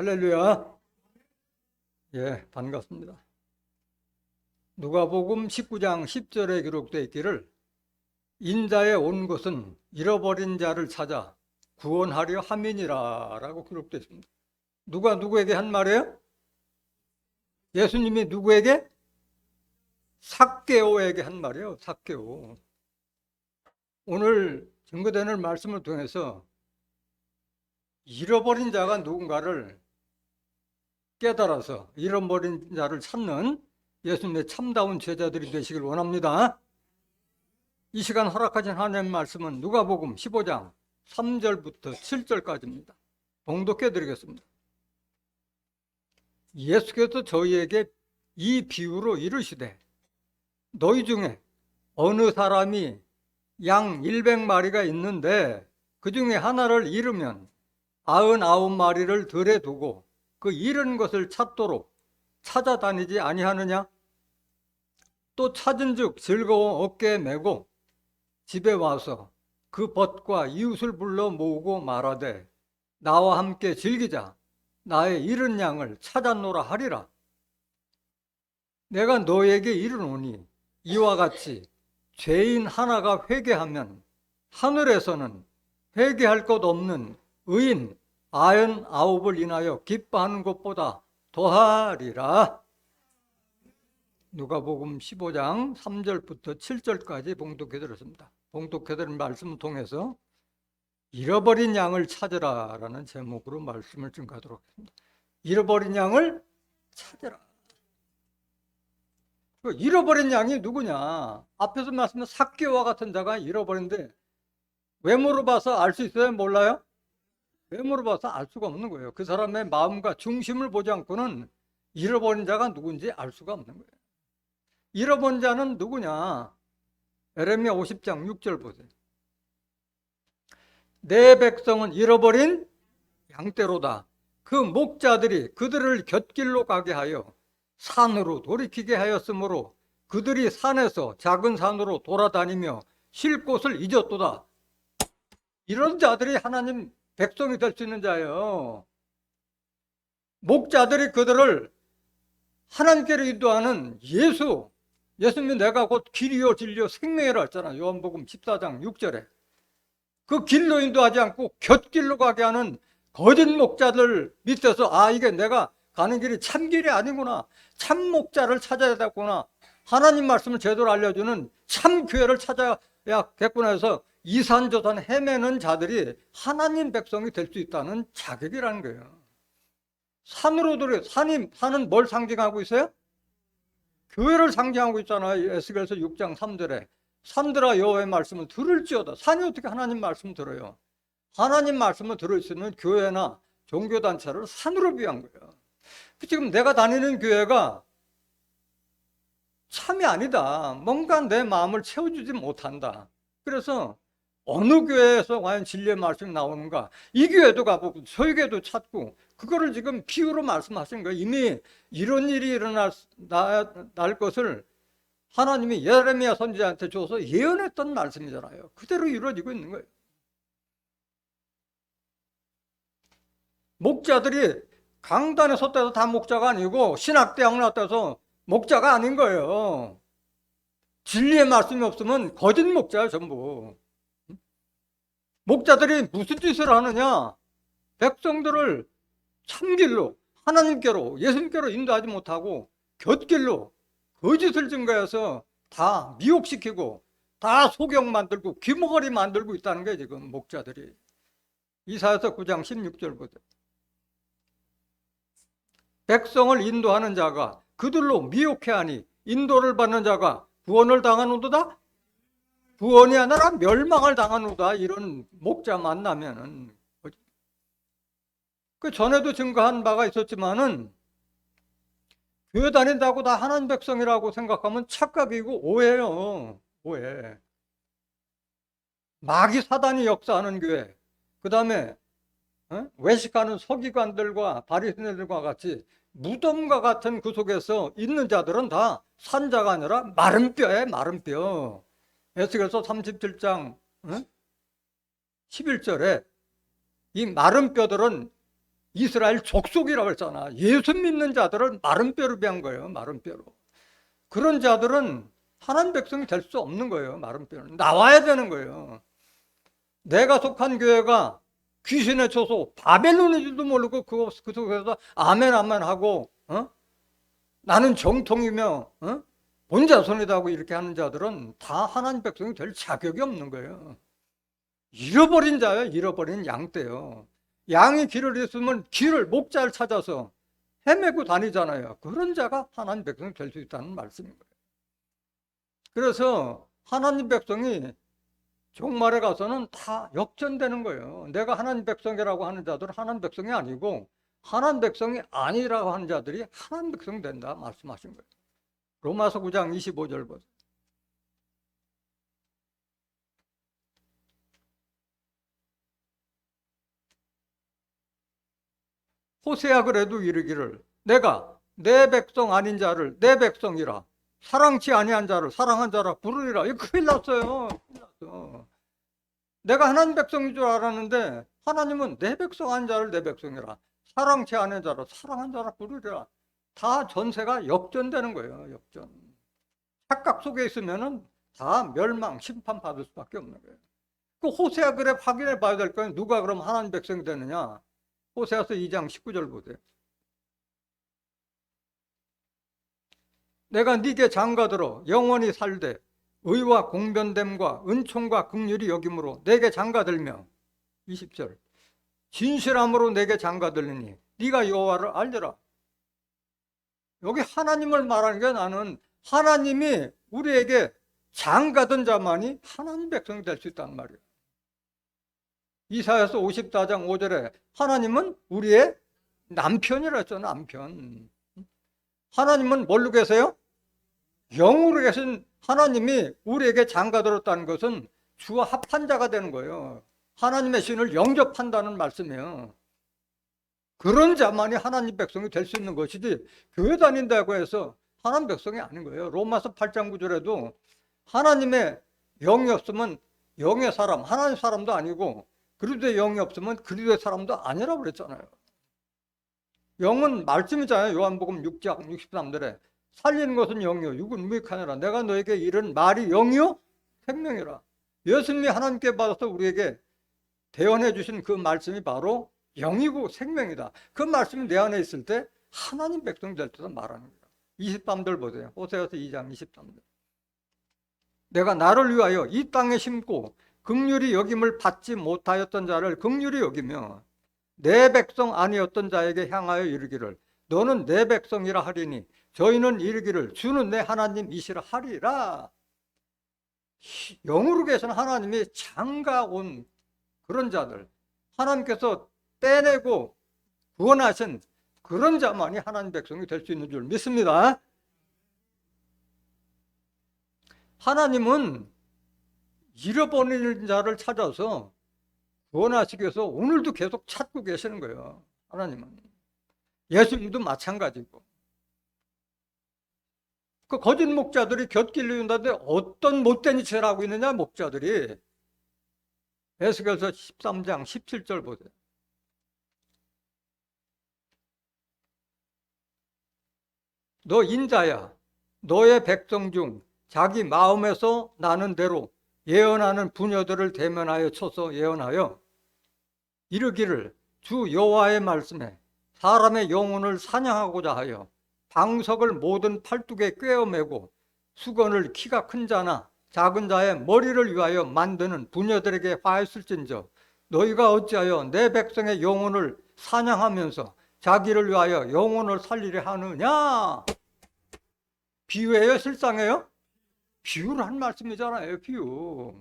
할렐루야. 예, 반갑습니다. 누가복음 19장 10절에 기록되어 있기를 인자에 온 것은 잃어버린 자를 찾아 구원하려 함이니라 라고 기록되어 있습니다. 누가 누구에게 한 말이에요? 예수님이 누구에게? 삭개오에게 한 말이에요. 삭개오. 오늘 증거되는 말씀을 통해서 잃어버린 자가 누군가를 깨달아서 잃어버린 자를 찾는 예수님의 참다운 제자들이 되시길 원합니다. 이 시간 허락하신 하나님의 말씀은 누가복음 15장 3절부터 7절까지입니다. 봉독해 드리겠습니다. 예수께서 저희에게 이 비유로 이르시되 너희 중에 어느 사람이 양 100마리가 있는데 그 중에 하나를 잃으면 99마리를 들에 두고 그 잃은 것을 찾도록 찾아다니지 아니하느냐? 또 찾은즉 즐거워 어깨에 메고 집에 와서 그 벗과 이웃을 불러 모으고 말하되 나와 함께 즐기자. 나의 잃은 양을 찾았노라 하리라. 내가 너에게 이르노니 이와 같이 죄인 하나가 회개하면 하늘에서는 회개할 것 없는 의인 99을 인하여 기뻐하는 것보다 더하리라. 누가복음 15장 3절부터 7절까지 봉독해 드렸습니다. 봉독해 드린 말씀을 통해서 잃어버린 양을 찾으라 라는 제목으로 말씀을 증거하도록 하겠습니다. 잃어버린 양을 찾으라. 잃어버린 양이 누구냐? 앞에서 말씀한 삭개오와 같은 자가 잃어버린데 외모로 봐서 알 수 있어요? 몰라요? 외모로 봐서 알 수가 없는 거예요. 그 사람의 마음과 중심을 보지 않고는 잃어버린 자가 누군지 알 수가 없는 거예요. 잃어버린 자는 누구냐? 에레미야 50장 6절 보세요. 내 백성은 잃어버린 양떼로다. 그 목자들이 그들을 곁길로 가게 하여 산으로 돌이키게 하였으므로 그들이 산에서 작은 산으로 돌아다니며 쉴 곳을 잊었도다. 이런 자들이 하나님 백성이 될 수 있는 자예요. 목자들이 그들을 하나님께로 인도하는 예수님이 내가 곧 길이요 진리요 생명이라 했잖아요. 요한복음 14장 6절에. 그 길로 인도하지 않고 곁길로 가게 하는 거짓 목자들 밑에서 이게 내가 가는 길이 참길이 아니구나. 참 목자를 찾아야 되구나. 하나님 말씀을 제대로 알려주는 참 교회를 찾아야겠구나 해서 이산저산 헤매는 자들이 하나님 백성이 될 수 있다는 자격이라는 거예요. 산으로 들어 산은 뭘 상징하고 있어요? 교회를 상징하고 있잖아요. 에스겔서 6장 3절에 산들아 여호와의 말씀을 들을지어다. 산이 어떻게 하나님 말씀을 들어요? 하나님 말씀을 들을 수 있는 교회나 종교단체를 산으로 비유한 거예요. 지금 내가 다니는 교회가 참이 아니다. 뭔가 내 마음을 채워주지 못한다. 그래서 어느 교회에서 과연 진리의 말씀이 나오는가? 이 교회도 가보고 저희 교회도 찾고 그거를 지금 비유로 말씀하신 거예요. 이미 이런 일이 일어날 것을 하나님이 예레미야 선지자한테 줘서 예언했던 말씀이잖아요. 그대로 이루어지고 있는 거예요. 목자들이 강단에 섰다고 다 목자가 아니고 신학대학 나왔다고 목자가 아닌 거예요. 진리의 말씀이 없으면 거짓 목자예요, 전부. 목자들이 무슨 짓을 하느냐? 백성들을 참길로, 하나님께로, 예수님께로 인도하지 못하고 곁길로 거짓을 증거해서 다 미혹시키고 다 소경 만들고 귀머거리 만들고 있다는 거예요, 지금 목자들이. 이사야서 9장 16절 보세요. 백성을 인도하는 자가 그들로 미혹해 하니 인도를 받는 자가 구원을 당하노도다? 구원이 아니라 멸망을 당하노다. 이런 목자 만나면은. 그 전에도 증거한 바가 있었지만은 교회 다닌다고 다 하나님 백성이라고 생각하면 착각이고 오해예요. 오해. 마귀 사단이 역사하는 교회, 그 다음에 외식하는 서기관들과 바리새인들과 같이 무덤과 같은 그 속에서 있는 자들은 다 산자가 아니라 마른 뼈에 마른 뼈. 에스겔서 37장 11절에 이 마른 뼈들은 이스라엘 족속이라고 했잖아. 예수 믿는 자들을 마른 뼈로 비한 거예요. 마른 뼈로. 그런 자들은 하나님 백성이 될 수 없는 거예요. 마른 뼈는. 나와야 되는 거예요. 내가 속한 교회가 귀신의 초소 바벨론인 줄도 모르고 그 속에서 아멘 아멘 하고 나는 정통이며 본자손이다 하고 이렇게 하는 자들은 다 하나님 백성이 될 자격이 없는 거예요. 잃어버린 자예요. 잃어버린 양떼요. 양이 길을 잃으면 길을 목자를 찾아서 헤매고 다니잖아요. 그런 자가 하나님 백성이 될 수 있다는 말씀인 거예요. 그래서 하나님 백성이 종말에 가서는 다 역전되는 거예요. 내가 하나님 백성이라고 하는 자들은 하나님 백성이 아니고 하나님 백성이 아니라고 하는 자들이 하나님 백성이 된다 말씀하신 거예요. 로마서 9장 25절 보세요. 호세아 그래도 이르기를 내가 내 백성 아닌 자를 내 백성이라 사랑치 아니한 자를 사랑한 자라 부르리라. 이거 큰일 났어요. 큰일 났어. 내가 하나님 백성인 줄 알았는데 하나님은 내 백성 아닌 자를 내 백성이라 사랑치 않은 자라 사랑한 자라 부르리라. 다 전세가 역전되는 거예요. 역전. 착각 속에 있으면은 다 멸망, 심판 받을 수밖에 없는 거예요. 그 호세아 그래 확인해 봐야 될 거예요. 누가 그럼 하나님 백성이 되느냐? 호세아서 2장 19절 보세요. 내가 네게 장가들어 영원히 살되 의와 공변됨과 은총과 긍휼이 여김으로 내게 장가들며 20절 진실함으로 내게 장가들리니 네가 여호와를 알리라. 여기 하나님을 말하는 게 나는 하나님이 우리에게 장가든 자만이 하나님 백성이 될 수 있다는 말이에요. 이사야서 54장 5절에 하나님은 우리의 남편이라 했죠. 남편. 하나님은 뭘로 계세요? 영으로 계신 하나님이 우리에게 장가들었다는 것은 주와 합한 자가 되는 거예요. 하나님의 신을 영접한다는 말씀이에요. 그런 자만이 하나님 백성이 될 수 있는 것이지 교회 다닌다고 해서 하나님 백성이 아닌 거예요. 로마서 8장 9절에도 하나님의 영이 없으면 영의 사람, 하나님 사람도 아니고 그리스도의 영이 없으면 그리스도의 사람도 아니라고 그랬잖아요. 영은 말씀이잖아요. 요한복음 6장 63절에 살리는 것은 영이요 육은 무익하니라. 내가 너에게 이른 말이 영이요 생명이라. 예수님이 하나님께 받아서 우리에게 대언해 주신 그 말씀이 바로 영이고 생명이다. 그 말씀이 내 안에 있을 때 하나님 백성이 될 때도 말하는 거예요. 23절 보세요. 호세아서 2장 23절. 내가 나를 위하여 이 땅에 심고 긍휼히 여김을 받지 못하였던 자를 긍휼히 여기며 내 백성 아니었던 자에게 향하여 이르기를 너는 내 백성이라 하리니 저희는 이르기를 주는 내 하나님이시라 하리라. 영으로 계신 하나님이 장가온 그런 자들, 하나님께서 떼내고 구원하신 그런 자만이 하나님 백성이 될 수 있는 줄 믿습니다. 하나님은 잃어버린 자를 찾아서 구원하시기 위해서 오늘도 계속 찾고 계시는 거예요. 하나님은. 예수님도 마찬가지고. 그 거짓 목자들이 곁길로 윤다는데 어떤 못된 짓을 하고 있느냐 목자들이. 에스겔서 13장 17절 보세요. 너 인자야 너의 백성 중 자기 마음에서 나는 대로 예언하는 부녀들을 대면하여 쳐서 예언하여 이르기를 주 여호와의 말씀에 사람의 영혼을 사냥하고자 하여 방석을 모든 팔뚝에 꿰어매고 수건을 키가 큰 자나 작은 자의 머리를 위하여 만드는 부녀들에게 화했을진저 너희가 어찌하여 내 백성의 영혼을 사냥하면서 자기를 위하여 영혼을 살리려 하느냐. 비유예요? 실상이에요? 비유를 한 말씀이잖아요. 비유.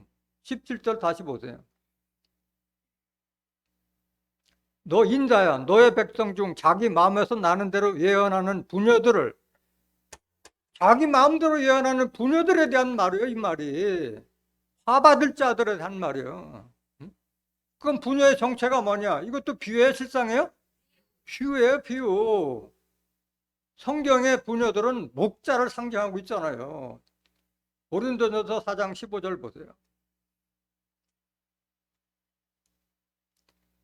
17절 다시 보세요. 너 인자야 너의 백성 중 자기 마음에서 나는 대로 예언하는 부녀들을 자기 마음대로 예언하는 부녀들에 대한 말이에요. 이 말이 화받을 자들에 대한 말이에요. 그럼 부녀의 정체가 뭐냐? 이것도 비유예요? 실상이에요? 비유예요. 비유. 성경의 부녀들은 목자를 상징하고 있잖아요. 고린도전서 4장 15절 보세요.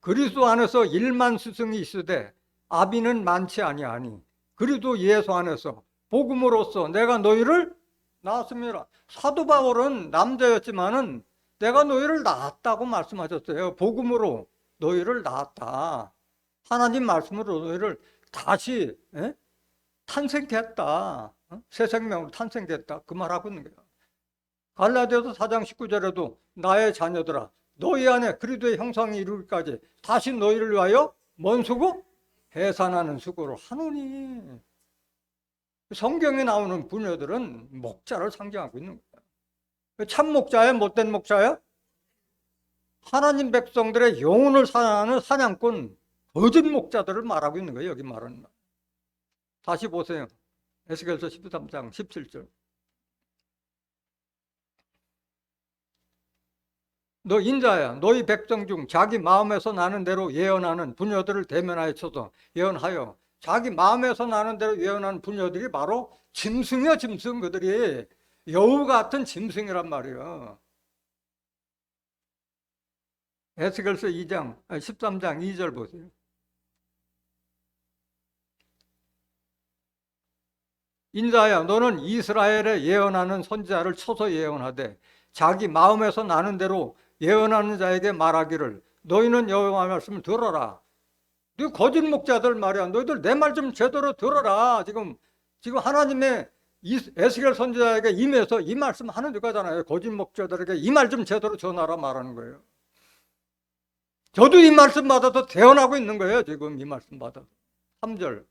그리스도 안에서 1만 스승이 있으되 아비는 많지 아니하니 그리도 예수 안에서 복음으로써 내가 너희를 낳았습니다. 사도 바울은 남자였지만은 내가 너희를 낳았다고 말씀하셨어요. 복음으로 너희를 낳았다. 하나님 말씀으로 너희를 다시 탄생케 했다. 새 생명으로 탄생됐다. 그 말하고 있는 거예요. 갈라디아서 4장 19절에도 나의 자녀들아 너희 안에 그리스도의 형상이 이루기까지 다시 너희를 위하여 뭔 수고? 해산하는 수고를 하노니. 성경에 나오는 부녀들은 목자를 상징하고 있는 거예요. 참 목자예요? 못된 목자예요? 하나님 백성들의 영혼을 사냥하는 사냥꾼 거짓 목자들을 말하고 있는 거예요. 여기 말하는 말. 다시 보세요. 에스겔서 13장 17절. 너 인자야 너희 백성 중 자기 마음에서 나는 대로 예언하는 부녀들을 대면하여 쳐서 예언하여. 자기 마음에서 나는 대로 예언하는 부녀들이 바로 짐승이야. 짐승. 그들이 여우 같은 짐승이란 말이에요. 에스겔서 13장 2절 보세요. 인자야 너는 이스라엘에 예언하는 선지자를 쳐서 예언하되 자기 마음에서 나는 대로 예언하는 자에게 말하기를 너희는 여호와의 말씀을 들어라. 너 거짓 목자들 말이야. 너희들 내 말 좀 제대로 들어라. 지금 하나님의 에스겔 선지자에게 임해서 이 말씀 하는 거잖아요. 거짓 목자들에게 이 말 좀 제대로 전하라 말하는 거예요. 저도 이 말씀 받아서 대언하고 있는 거예요. 지금 이 말씀 받아서. 3절.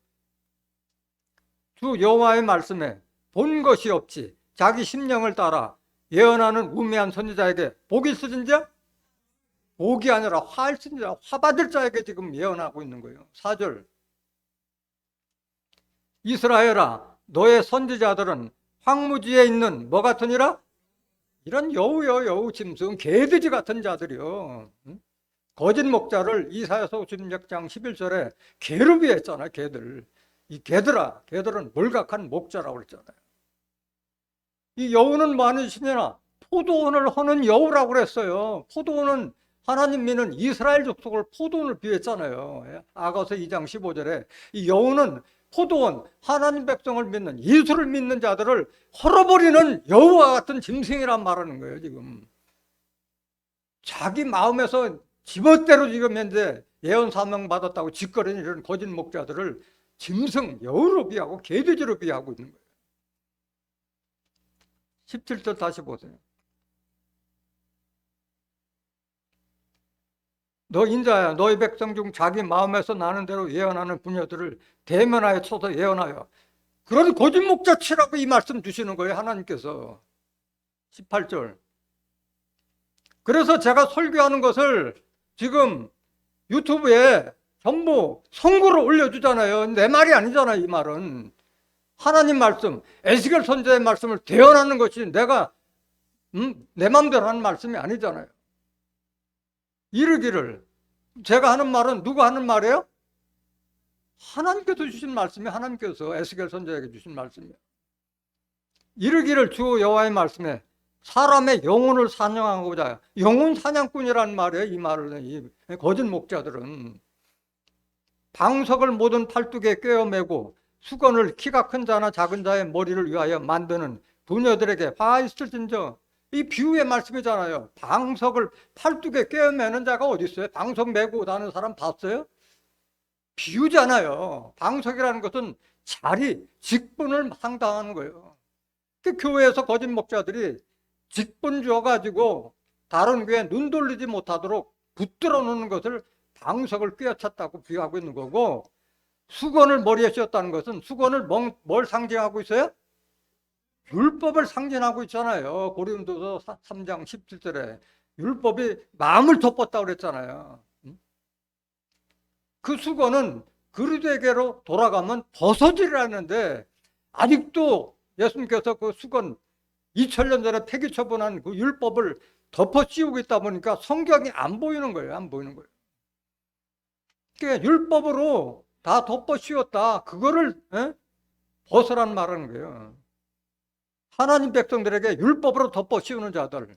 주 여호와의 말씀에 본 것이 없지 자기 심령을 따라 예언하는 우매한 선지자에게 복이 있으신 자? 복이 아니라 화 있으신 자, 화 받을 자에게 지금 예언하고 있는 거예요. 4절. 이스라엘아 너의 선지자들은 황무지에 있는 뭐 같으니라? 이런 여우 짐승 개돼지 같은 자들이요. 거짓 목자를 이사야서 56장 11절에 게르비 했잖아요. 개들. 이 개들은 몰각한 목자라고 그랬잖아요. 이 여우는 뭐 하는 신이나 포도원을 허는 여우라고 그랬어요. 포도원은 하나님 믿는 이스라엘 족속을 포도원을 비했잖아요. 아가서 2장 15절에 이 여우는 포도원, 하나님 백성을 믿는 예수를 믿는 자들을 헐어버리는 여우와 같은 짐승이란 말하는 거예요. 지금 자기 마음에서 지멋대로 지금 현재 예언 사명 받았다고 짓거리는 이런 거짓 목자들을 짐승, 여우로 비하고 개돼지로 비하고 있는 거예요. 17절 다시 보세요. 너 인자야 너희 백성 중 자기 마음에서 나는 대로 예언하는 부녀들을 대면하여 쳐서 예언하여. 그런 거짓 목자 치라고 이 말씀 주시는 거예요. 하나님께서. 18절. 그래서 제가 설교하는 것을 지금 유튜브에 전부 성구로 올려주잖아요. 내 말이 아니잖아요. 이 말은 하나님 말씀, 에스겔 선지자의 말씀을 대언하는 것이 내가 내 마음대로 하는 말씀이 아니잖아요. 이르기를. 제가 하는 말은 누가 하는 말이에요? 하나님께서 주신 말씀이 하나님께서 에스겔 선지자에게 주신 말씀이에요. 이르기를 주 여호와의 말씀에 사람의 영혼을 사냥하고자. 영혼 사냥꾼이라는 말이에요. 이 말을 이 거짓 목자들은 방석을 모든 팔뚝에 꿰어매고 수건을 키가 큰 자나 작은 자의 머리를 위하여 만드는 부녀들에게 화 있을진저. 이 비유의 말씀이잖아요. 방석을 팔뚝에 꿰어매는 자가 어디 있어요? 방석 메고 다니는 사람 봤어요? 비유잖아요. 방석이라는 것은 자리, 직분을 상당하는 거예요. 그 교회에서 거짓 목자들이 직분 줘가지고 다른 교회에 눈 돌리지 못하도록 붙들어 놓는 것을 방석을 꿰어찼다고 비유하고 있는 거고, 수건을 머리에 씌웠다는 것은 수건을 뭘 상징하고 있어요? 율법을 상징하고 있잖아요. 고린도서 3장 17절에 율법이 마음을 덮었다고 그랬잖아요. 그 수건은 그리스도에게로 돌아가면 벗어지라는데 아직도 예수님께서 그 수건 2000년 전에 폐기 처분한 그 율법을 덮어 씌우고 있다 보니까 성경이 안 보이는 거예요. 안 보이는 거예요. 그러니까 율법으로 다 덮어 씌웠다. 그거를 벗으란 말하는 거예요. 하나님 백성들에게 율법으로 덮어 씌우는 자들,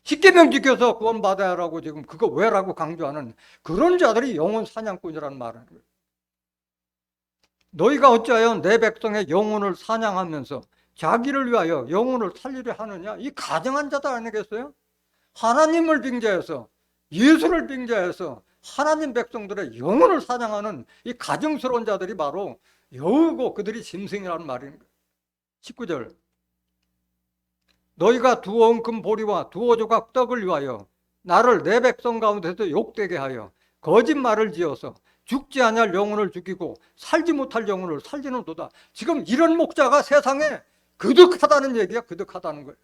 십계명 지켜서 구원받아야 하라고 지금 그거 왜라고 강조하는 그런 자들이 영혼 사냥꾼이라는 말을 거예요. 너희가 어찌하여 내 백성의 영혼을 사냥하면서 자기를 위하여 영혼을 살리려 하느냐? 이 가증한 자들 아니겠어요? 하나님을 빙자해서 예수를 빙자해서 하나님 백성들의 영혼을 사냥하는 이 가증스러운 자들이 바로 여우고 그들이 짐승이라는 말인 거예요. 19절 너희가 두 엉큼 보리와 두어 조각 떡을 위하여 나를 내 백성 가운데서 욕되게 하여 거짓말을 지어서 죽지 아니할 영혼을 죽이고 살지 못할 영혼을 살리는도다. 지금 이런 목자가 세상에 그득하다는 얘기야. 그득하다는 거예요.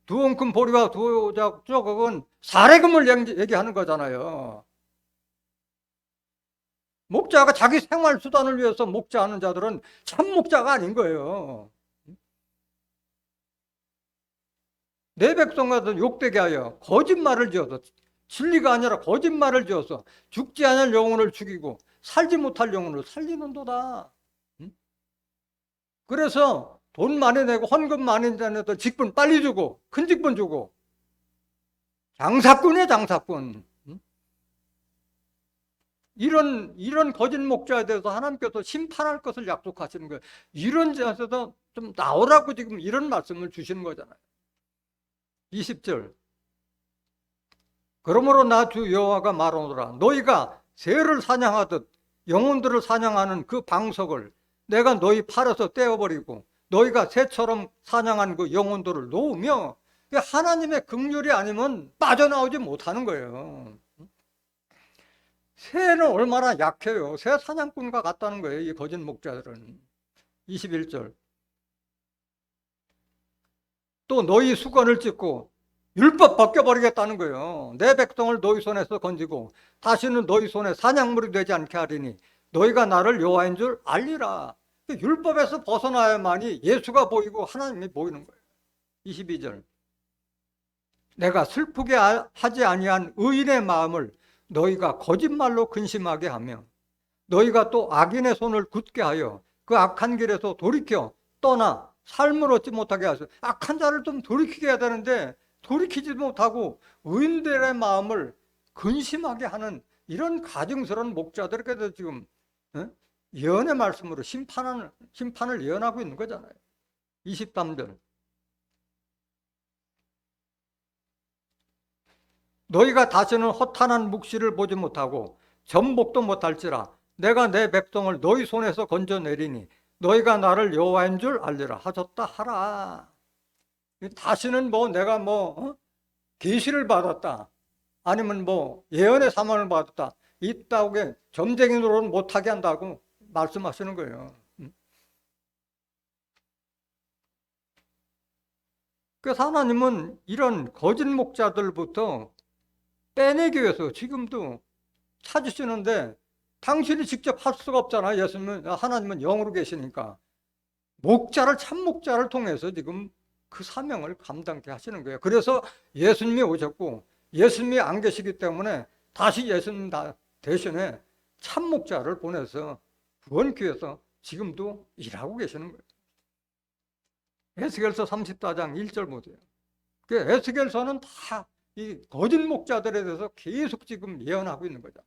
두 엉큼 보리와 두어 조각은 사례금을 얘기하는 거잖아요. 목자가 자기 생활 수단을 위해서 목자하는 자들은 참 목자가 아닌 거예요. 내 백성과도 욕되게 하여 거짓말을 지어서 진리가 아니라 거짓말을 지어서 죽지 않을 영혼을 죽이고 살지 못할 영혼을 살리는도다. 그래서 돈 많이 내고 헌금 많이 내도 직분 빨리 주고 큰 직분 주고 장사꾼이에요. 장사꾼. 이런 거짓 목자에 대해서 하나님께서 심판할 것을 약속하시는 거예요. 이런 자에서 좀 나오라고 지금 이런 말씀을 주시는 거잖아요. 20절 그러므로 나 주 여호와가 말하노라 너희가 새를 사냥하듯 영혼들을 사냥하는 그 방석을 내가 너희 팔에서 떼어버리고 너희가 새처럼 사냥한 그 영혼들을 놓으며 하나님의 긍휼이 아니면 빠져나오지 못하는 거예요. 새는 얼마나 약해요. 새 사냥꾼과 같다는 거예요. 이 거짓 목자들은. 21절 또 너희 수건을 찢고 율법 벗겨버리겠다는 거예요. 내 백성을 너희 손에서 건지고 다시는 너희 손에 사냥물이 되지 않게 하리니 너희가 나를 여호와인 줄 알리라. 율법에서 벗어나야만이 예수가 보이고 하나님이 보이는 거예요. 22절 내가 슬프게 하지 아니한 의인의 마음을 너희가 거짓말로 근심하게 하며 너희가 또 악인의 손을 굳게 하여 그 악한 길에서 돌이켜 떠나 삶을 얻지 못하게 하소서. 악한 자를 좀 돌이키게 해야 되는데 돌이키지 못하고 의인들의 마음을 근심하게 하는 이런 가증스러운 목자들에게도 지금 예언의 말씀으로 심판을 예언하고 있는 거잖아요. 23절 너희가 다시는 허탄한 묵시를 보지 못하고 전복도 못할지라 내가 내 백성을 너희 손에서 건져내리니 너희가 나를 여호와인 줄 알리라 하셨다 하라. 다시는 내가 계시를 받았다 아니면 예언의 사명을 받았다 이따오게 점쟁이 노릇 못하게 한다고 말씀하시는 거예요. 그래서 하나님은 이런 거짓 목자들부터 빼내기 위해서 지금도 찾으시는데 당신이 직접 할 수가 없잖아요. 예수님은 하나님은 영으로 계시니까 참 목자를 통해서 지금 그 사명을 감당케 하시는 거예요. 그래서 예수님이 오셨고 예수님이 안 계시기 때문에 다시 예수님 대신에 참 목자를 보내서 구원교회에서 지금도 일하고 계시는 거예요. 에스겔서 34장 1절 보세요. 그 에스겔서는 다 이 거짓 목자들에 대해서 계속 지금 예언하고 있는 거죠.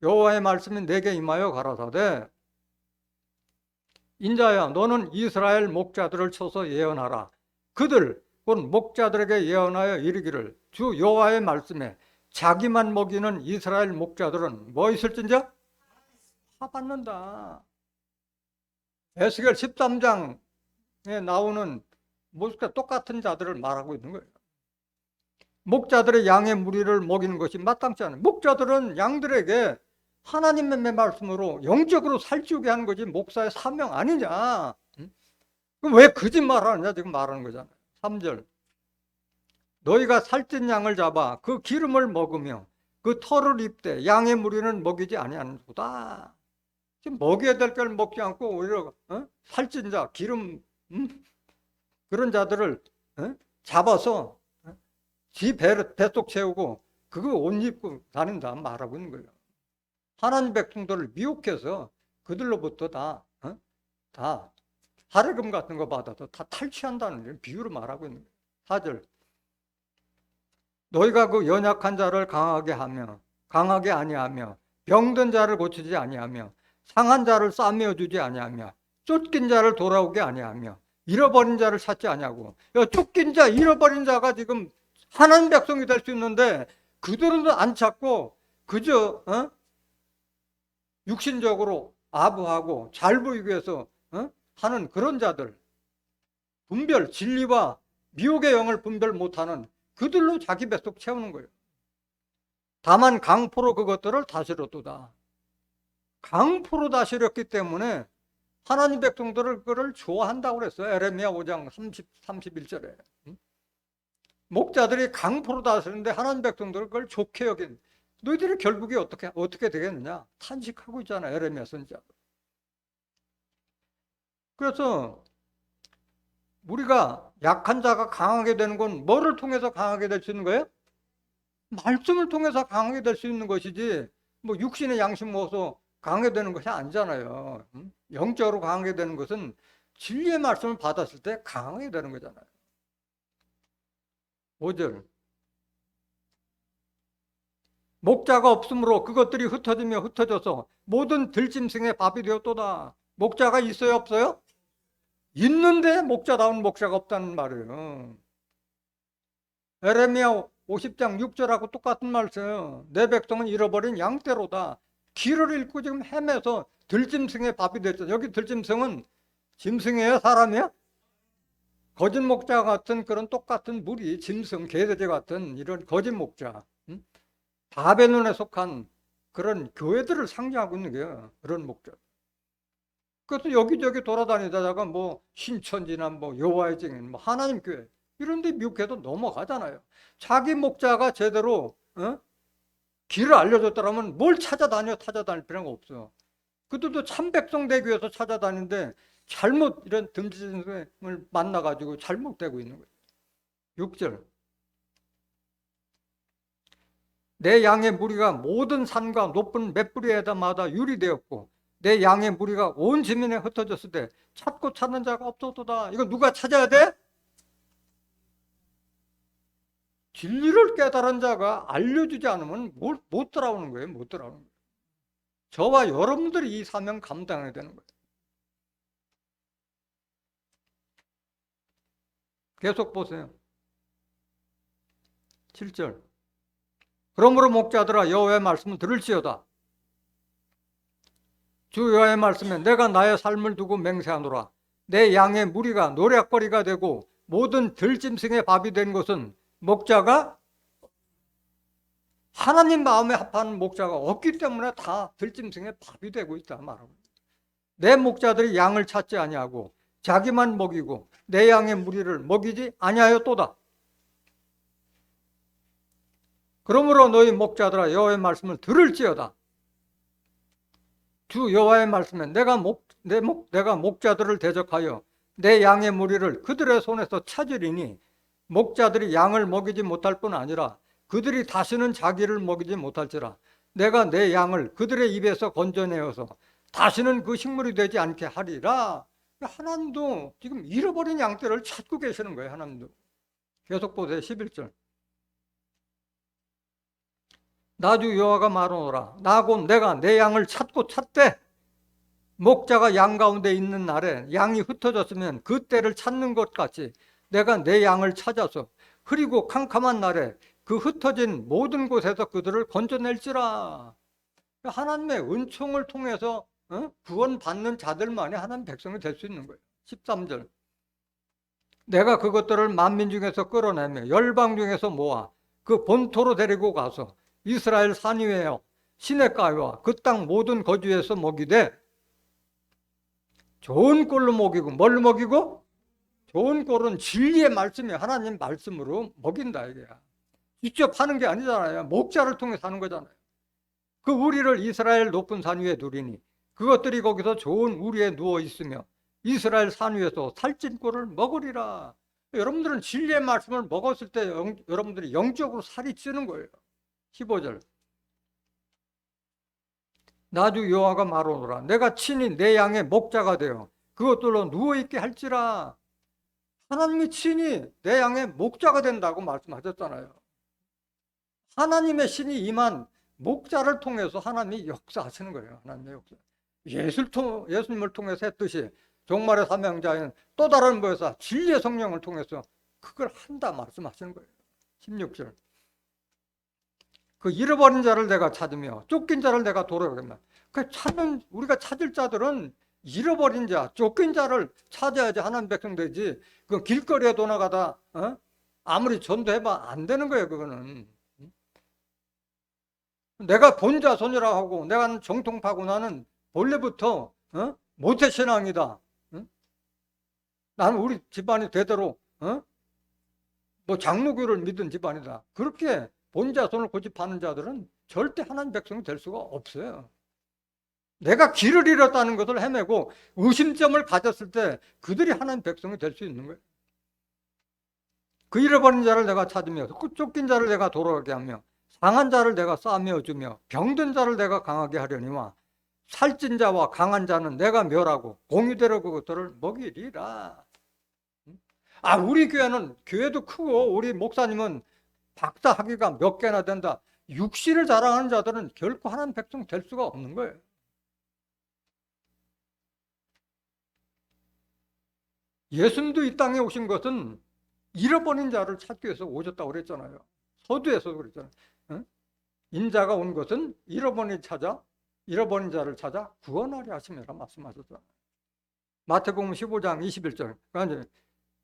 여호와의 말씀이 내게 임하여 가라사대 인자야 너는 이스라엘 목자들을 쳐서 예언하라. 그들 곧 목자들에게 예언하여 이르기를 주 여호와의 말씀에 자기만 먹이는 이스라엘 목자들은 뭐 있을진저? 화 받는다. 에스겔 13장에 나오는 모습과 똑같은 자들을 말하고 있는 거예요. 목자들의 양의 무리를 먹이는 것이 마땅치 않아요. 목자들은 양들에게 하나님의 말씀으로 영적으로 살찌우게 하는 거지 목사의 사명 아니냐. 그럼 왜 거짓말을 하느냐 지금 말하는 거잖아요. 3절 너희가 살찐 양을 잡아 그 기름을 먹으며 그 털을 입되 양의 무리는 먹이지 아니하는도다. 지금 먹여야 될 걸 먹지 않고 오히려 살찐 자 기름 그런 자들을 잡아서 지 뱃속 채우고 그거 옷 입고 다닌다 말하고 있는 거예요. 하나님 백성들을 미혹해서 그들로부터 다 할애금 같은 거 받아서 다 탈취한다는 비유로 말하고 있는 거예요. 4절. 너희가 그 연약한 자를 강하게 아니하며 병든 자를 고치지 아니하며 상한 자를 싸매어 주지 아니하며 쫓긴 자를 돌아오게 아니하며 잃어버린 자를 찾지 아니하고. 쫓긴 자, 잃어버린 자가 지금 하나님 백성이 될 수 있는데 그들은 안 찾고 그저 육신적으로 아부하고 잘 보이기 위해서 하는 그런 자들, 분별, 진리와 미혹의 영을 분별 못하는 그들로 자기 뱃속 채우는 거예요. 다만 강포로 그것들을 다스렸도다. 강포로 다스렸기 때문에 하나님 백성들을 그를 좋아한다고 그랬어요. 에레미야 5장 31절에. 목자들이 강포로 다스리는데 하나님 백성들을 그걸 좋게 여긴. 너희들이 결국에 어떻게 되겠느냐? 탄식하고 있잖아, 에레미야 선지자. 그래서 우리가 약한 자가 강하게 되는 건 뭐를 통해서 강하게 될 수 있는 거예요? 말씀을 통해서 강하게 될 수 있는 것이지 뭐 육신의 양심 먹어서 강하게 되는 것이 아니잖아요. 영적으로 강하게 되는 것은 진리의 말씀을 받았을 때 강하게 되는 거잖아요. 5절. 목자가 없으므로 그것들이 흩어지며 흩어져서 모든 들짐승의 밥이 되었도다. 목자가 있어요, 없어요? 있는데 목자다운 목자가 없다는 말이에요. 에레미야 50장 6절하고 똑같은 말이에요. 내 백성은 잃어버린 양떼로다. 길을 잃고 지금 헤매서 들짐승의 밥이 됐죠. 여기 들짐승은 짐승이에요, 사람이에요? 거짓 목자 같은 그런 똑같은 무리, 짐승, 개돼지 같은 이런 거짓 목자, 바벨론에 속한 그런 교회들을 상징하고 있는 거예요. 그런 목자. 그래서 여기저기 돌아다니다가 뭐 신천지나 뭐 여호와의 증인, 뭐 하나님 교회 이런 데 미혹해도 넘어가잖아요. 자기 목자가 제대로 길을 알려줬더라면 뭘 찾아다닐 필요가 없어요. 그들도 참 백성 되기 위해서 찾아다니는데 잘못 이런 듬지승을 만나가지고 잘못되고 있는 거예요. 6절. 내 양의 무리가 모든 산과 높은 맷뿌리에다마다 유리되었고 내 양의 무리가 온 지면에 흩어졌을 때 찾고 찾는 자가 없었도다. 이거 누가 찾아야 돼? 진리를 깨달은 자가 알려주지 않으면 못 따라오는 거예요. 못 따라오는 거예요. 저와 여러분들이 이 사명 감당해야 되는 거예요. 계속 보세요. 7절. 그러므로 목자들아 여호와의 말씀을 들을지어다. 주 여호와의 말씀에 내가 나의 삶을 두고 맹세하노라. 내 양의 무리가 노략거리가 되고 모든 들짐승의 밥이 된 것은 목자가 하나님 마음에 합하는 목자가 없기 때문에 다 들짐승의 밥이 되고 있다 말하고. 내 목자들이 양을 찾지 아니하고 자기만 먹이고 내 양의 무리를 먹이지 아니하였도다. 그러므로 너희 목자들아 여호와의 말씀을 들을지어다. 주 여호와의 말씀에 내가 목자들을 대적하여 내 양의 무리를 그들의 손에서 찾으리니 목자들이 양을 먹이지 못할 뿐 아니라 그들이 다시는 자기를 먹이지 못할지라. 내가 내 양을 그들의 입에서 건져내어서 다시는 그 식물이 되지 않게 하리라. 하나님도 지금 잃어버린 양떼를 찾고 계시는 거예요. 하나님도. 계속 보세요. 11절. 나 주 여호와가 말하노라. 나 곧 내가 내 양을 찾고 찾되 목자가 양 가운데 있는 날에 양이 흩어졌으면 그 때를 찾는 것 같이 내가 내 양을 찾아서 흐리고 캄캄한 날에 그 흩어진 모든 곳에서 그들을 건져낼지라. 하나님의 은총을 통해서 구원받는 자들만이 하나님 백성이 될 수 있는 거예요. 13절. 내가 그것들을 만민 중에서 끌어내며 열방 중에서 모아 그 본토로 데리고 가서 이스라엘 산 위에요 시냇가와 그 땅 모든 거주에서 먹이되. 좋은 꼴로 먹이고. 뭘로 먹이고? 좋은 꼴은 진리의 말씀이 하나님 말씀으로 먹인다 이게야. 직접 하는 게 아니잖아요. 목자를 통해서 하는 거잖아요. 그 우리를 이스라엘 높은 산 위에 두리니 그것들이 거기서 좋은 우리에 누워 있으며 이스라엘 산 위에서 살찐 꼴을 먹으리라. 여러분들은 진리의 말씀을 먹었을 때 여러분들이 영적으로 살이 찌는 거예요. 15절. 나 주 여호와가 말하노라. 내가 친히 내 양의 목자가 되어 그것들로 누워있게 할지라. 하나님이 친히 내 양의 목자가 된다고 말씀하셨잖아요. 하나님의 신이 임한 목자를 통해서 하나님이 역사하시는 거예요. 하나님의 역사. 예수님을 통해서 했듯이 종말의 사명자인 또 다른 보혜사 진리의 성령을 통해서 그걸 한다 말씀하시는 거예요. 16절. 그 잃어버린 자를 내가 찾으며 쫓긴 자를 내가 돌아오겠나. 그 찾는 우리가 찾을 자들은 잃어버린 자, 쫓긴 자를 찾아야지 하나님 백성 되지. 그 길거리에 도나가다 아무리 전도해봐 안 되는 거예요. 그거는. 내가 본자손이라고 하고 내가 정통파고 나는 본래부터 모태신앙이다. 나는 우리 집안이 대대로 뭐 장로교를 믿은 집안이다. 그렇게 본자손을 고집하는 자들은 절대 하나님 백성이 될 수가 없어요. 내가 길을 잃었다는 것을 헤매고 의심점을 가졌을 때 그들이 하나님 백성이 될 수 있는 거예요. 그 잃어버린 자를 내가 찾으며 그 쫓긴 자를 내가 돌아가게 하며 상한 자를 내가 싸매어 주며 병든 자를 내가 강하게 하려니와 살찐 자와 강한 자는 내가 멸하고 공유대로 그것들을 먹이리라. 우리 교회도 크고 우리 목사님은 박사 학위가 몇 개나 된다. 육신을 자랑하는 자들은 결코 하나님 백성 될 수가 없는 거예요. 예수님도 이 땅에 오신 것은 잃어버린 자를 찾기 위해서 오셨다고 그랬잖아요. 서두에서도 그랬잖아요. 인자가 온 것은 잃어버린 자를 찾아 구원하려 하심이라 말씀하셨잖아요. 마태복음 15장 21절, 그러니까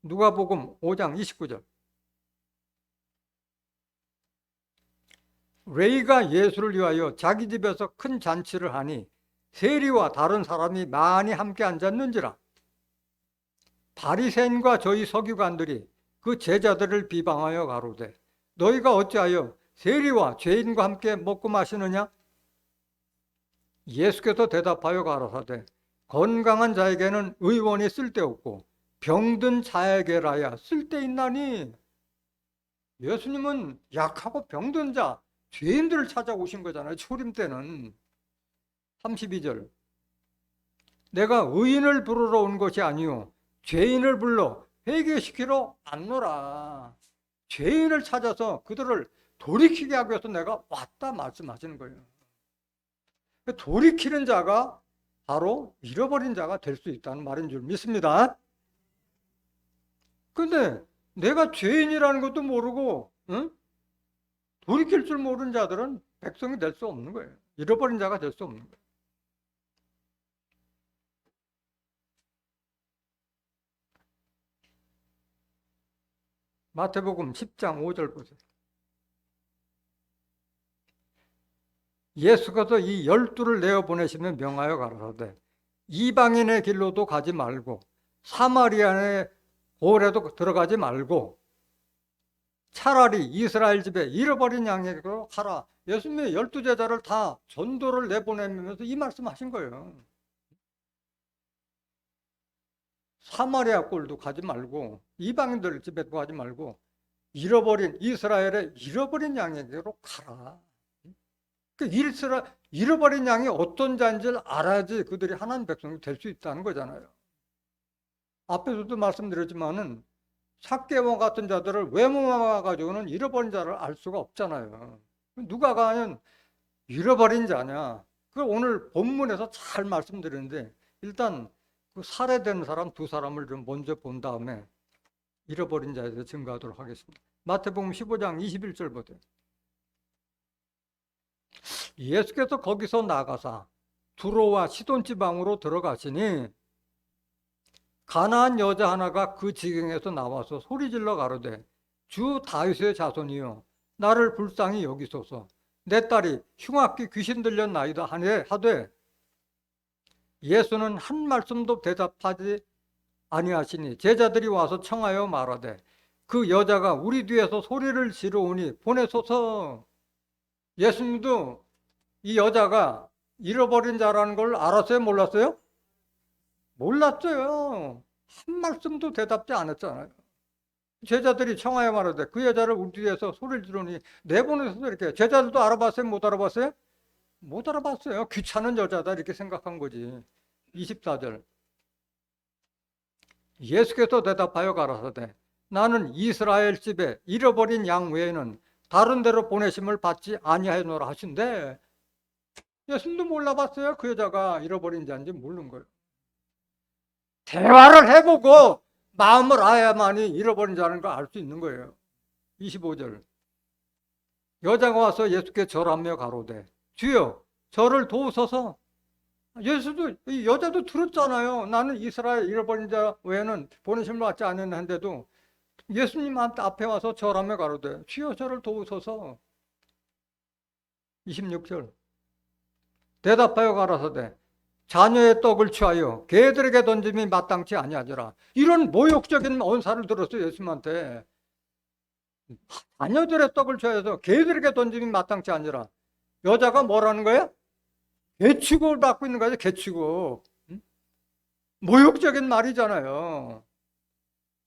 누가복음 5장 29절. 레이가 예수를 위하여 자기 집에서 큰 잔치를 하니 세리와 다른 사람이 많이 함께 앉았는지라. 바리새인과 저희 서기관들이 그 제자들을 비방하여 가로되 너희가 어찌하여 세리와 죄인과 함께 먹고 마시느냐? 예수께서 대답하여 가라사대 건강한 자에게는 의원이 쓸데없고 병든 자에게라야 쓸데있나니. 예수님은 약하고 병든 자, 죄인들을 찾아오신 거잖아요. 초림 때는. 32절. 내가 의인을 부르러 온 것이 아니요 죄인을 불러 회개시키러 왔노라. 죄인을 찾아서 그들을 돌이키게 하기 위해서 내가 왔다 말씀하시는 거예요. 돌이키는 자가 바로 잃어버린 자가 될 수 있다는 말인 줄 믿습니다. 근데 내가 죄인이라는 것도 모르고 돌이킬 줄 모르는 자들은 백성이 될 수 없는 거예요. 잃어버린 자가 될 수 없는 거예요. 마태복음 10장 5절 보세요. 예수께서 이 12를 내어보내시며 명하여 가라사대 이방인의 길로도 가지 말고 사마리아의 고을에도 들어가지 말고 차라리 이스라엘 집에 잃어버린 양에게로 가라. 예수님의 12제자를 다 전도를 내보내면서 이 말씀하신 거예요. 사마리아 꼴도 가지 말고 이방인들 집에도 가지 말고 이스라엘의 잃어버린 양에게로 가라. 잃어버린 양이 어떤 자인지를 알아야지 그들이 하나님 백성이 될 수 있다는 거잖아요. 앞에서도 말씀드렸지만은 삭개와 같은 자들을 외모만 가지고는 잃어버린 자를 알 수가 없잖아요. 누가 과연 잃어버린 자냐? 그 오늘 본문에서 잘 말씀드렸는데 일단 그 살해된 사람 두 사람을 좀 먼저 본 다음에 잃어버린 자에 대해서 증거하도록 하겠습니다. 마태복음 15장 21절 보세요. 예수께서 거기서 나가사 두로와 시돈 지방으로 들어가시니 가나안 여자 하나가 그 지경에서 나와서 소리질러 가로되 주 다윗의 자손이여 나를 불쌍히 여기소서. 내 딸이 흉악기 귀신 들렸나이다 하되 예수는 한 말씀도 대답하지 아니하시니 제자들이 와서 청하여 말하되 그 여자가 우리 뒤에서 소리를 지르오니 보내소서. 예수님도 이 여자가 잃어버린 자라는 걸 알았어요? 몰랐어요? 몰랐어요. 한 말씀도 대답지 않았잖아요. 제자들이 청하여 말하되 그 여자를 우리 뒤에서 소리를 지르니 내보내서 이렇게. 제자들도 알아봤어요? 못 알아봤어요? 못 알아봤어요. 귀찮은 여자다 이렇게 생각한 거지. 24절. 예수께서 대답하여 가라사대 나는 이스라엘 집에 잃어버린 양 외에는 다른 데로 보내심을 받지 아니하였노라 하신데 예수님도 몰라봤어요. 그 여자가 잃어버린 자인지 모르는 거예요. 대화를 해보고 마음을 알아야만이 잃어버린 자는 걸 알 수 있는 거예요. 25절 여자가 와서 예수께 절하며 가로되 주여 저를 도우소서. 예수도 이 여자도 들었잖아요. 나는 이스라엘 잃어버린 자 외에는 보내심을 받지 않았는데도 예수님 앞에 와서 절하며 가로되 주여 저를 도우소서. 26절 대답하여 가라사대 자녀의 떡을 취하여 개들에게 던짐이 마땅치 아니하더라. 이런 모욕적인 언사를 들었어요. 예수님한테. 자녀들의 떡을 취하여서 개들에게 던짐이 마땅치 아니라. 여자가 뭐라는 거예요? 개취급을 받고 있는 거죠. 개취급. 모욕적인 말이잖아요.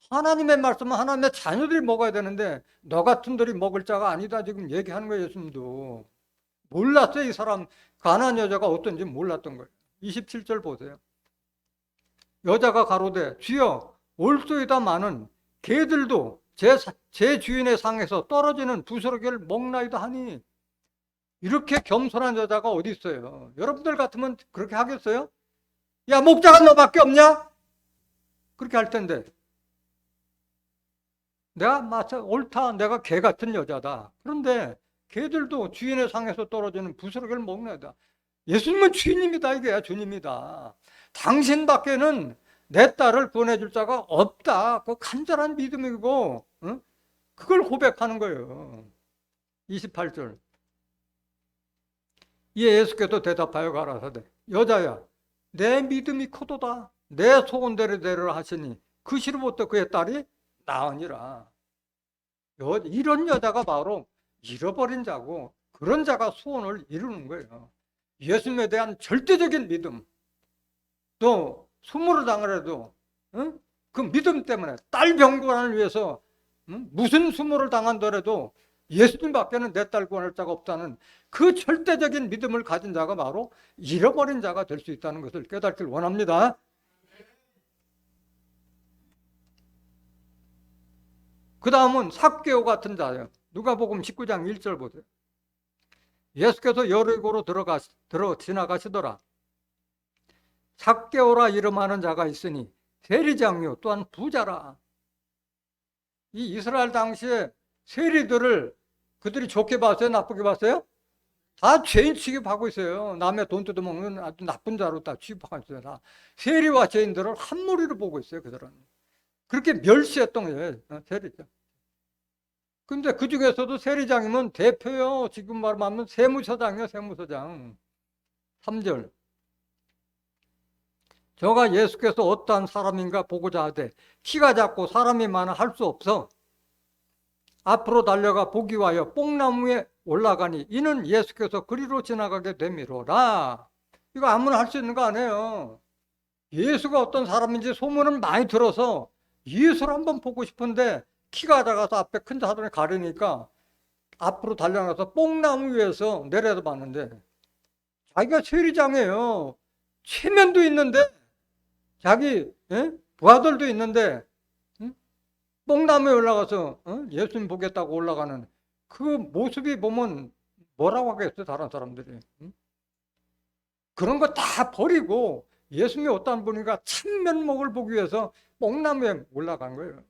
하나님의 말씀은 하나님의 자녀들이 먹어야 되는데 너 같은들이 먹을 자가 아니다 지금 얘기하는 거예요. 예수님도 몰랐어요. 이 사람 가나안 여자가 어떤지 몰랐던 거예요. 27절 보세요. 여자가 가로되 주여 올소이다마는 개들도 제 주인의 상에서 떨어지는 부스러기를 먹나이다 하니. 이렇게 겸손한 여자가 어디 있어요? 여러분들 같으면 그렇게 하겠어요? 야 목자가 너밖에 없냐? 그렇게 할 텐데 내가 맞아 옳다. 내가 개 같은 여자다. 그런데 개들도 주인의 상에서 떨어지는 부스러기를 먹나이다. 예수님은 주인입니다. 이게 주님이다. 당신밖에는 내 딸을 구원해줄 자가 없다. 그 간절한 믿음이고 그걸 고백하는 거예요. 28절 이에 예수께서 대답하여 가라사대 여자야 내 믿음이 크도다. 내 소원대로 되리라 하시니 그 시로부터 그의 딸이 나으니라. 이런 여자가 바로 잃어버린 자고 그런 자가 소원을 이루는 거예요. 예수님에 대한 절대적인 믿음. 또 수모를 당하더라도 그 믿음 때문에 딸 병관을 위해서 무슨 수모를 당한더라도 예수님밖에는 내 딸 구원할 자가 없다는 그 절대적인 믿음을 가진 자가 바로 잃어버린 자가 될 수 있다는 것을 깨닫기를 원합니다. 그 다음은 삭개오 같은 자예요. 누가복음 19장 1절 보세요. 예수께서 여리고로 지나가시더라. 삭개오라 이름하는 자가 있으니 세리장요 또한 부자라. 이 이스라엘 당시에 세리들을 그들이 좋게 봤어요? 나쁘게 봤어요? 다 죄인 취급하고 있어요. 남의 돈 뜯어먹는 아주 나쁜 자로 다 취급하고 있어요. 다 세리와 죄인들을 한 무리로 보고 있어요. 그들은 그렇게 멸시했던 거예요. 세리죠. 근데 그 중에서도 세리장이면 대표요. 지금 말하면 세무서장이요. 세무서장. 3절 저가 예수께서 어떠한 사람인가 보고자 하되 키가 작고 사람이 많아 할 수 없어 앞으로 달려가 보기 위하여 뽕나무에 올라가니 이는 예수께서 그리로 지나가게 됨이로라. 이거 아무나 할 수 있는 거 아니에요. 예수가 어떤 사람인지 소문은 많이 들어서 예수를 한번 보고 싶은데 키가 작아서 앞에 큰 사람이 가리니까 앞으로 달려가서 뽕나무 위에서 내려다 봤는데 자기가 세리장이에요. 체면도 있는데 자기 부하들도 있는데 뽕나무에 올라가서 예수님 보겠다고 올라가는 그 모습이 보면 뭐라고 하겠어요? 다른 사람들이. 그런 거 다 버리고 예수님이 어떤 분인가 참면목을 보기 위해서 뽕나무에 올라간 거예요.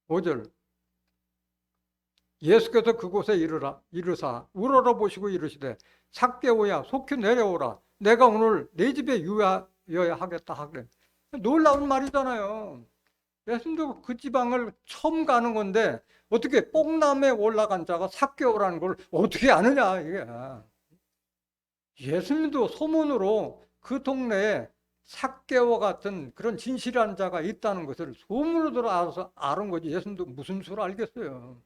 5절 예수께서 그곳에 이르사 우러러 보시고 이르시되 삭개오야 속히 내려오라. 내가 오늘 내 집에 유하여야 하겠다 하그래. 놀라운 말이잖아요. 예수님도 그 지방을 처음 가는 건데 어떻게 뽕나무에 올라간 자가 삭개오라는 걸 어떻게 아느냐 이게. 예수님도 소문으로 그 동네에 삭개오 같은 그런 진실한 자가 있다는 것을 소문으로 들어서 아는 거지. 예수님도 무슨 수를 알겠어요.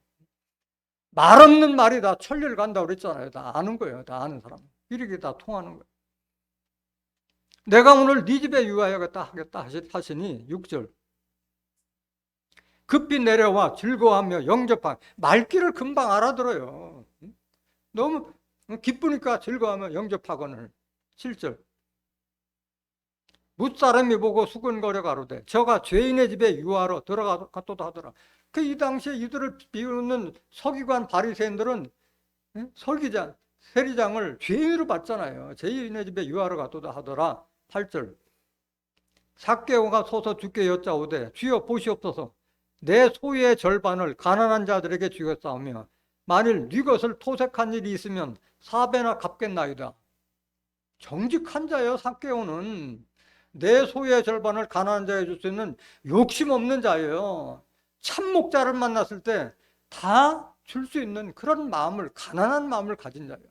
말 없는 말이 다 천리를 간다고 그랬잖아요. 다 아는 거예요. 다 아는 사람. 이렇게 다 통하는 거예요. 내가 오늘 네 집에 유하여겠다 하겠다 하시니 6절 급히 내려와 즐거워하며 영접한 말귀를 금방 알아들어요. 너무 기쁘니까 즐거워하며 영접하거늘. 7절 뭇사람이 보고 수근거려 가로되 저가 죄인의 집에 유하러 들어갔도다 하더라. 그 이 당시에 이들을 비우는 서기관 바리새인들은 설기장, 세리장을 죄인으로 봤잖아요. 죄인의 집에 유하러 갔도다 하더라. 8절. 삭개오가 서서 주께 여짜오되 주여 보시옵소서 내 소유의 절반을 가난한 자들에게 주겠사오며 만일 네 것을 토색한 일이 있으면 4배나 갚겠나이다. 정직한 자예요. 삭개오는 내 소유의 절반을 가난한 자에게 줄 수 있는 욕심 없는 자예요. 참목자를 만났을 때 다 줄 수 있는 그런 마음을, 가난한 마음을 가진 자예요.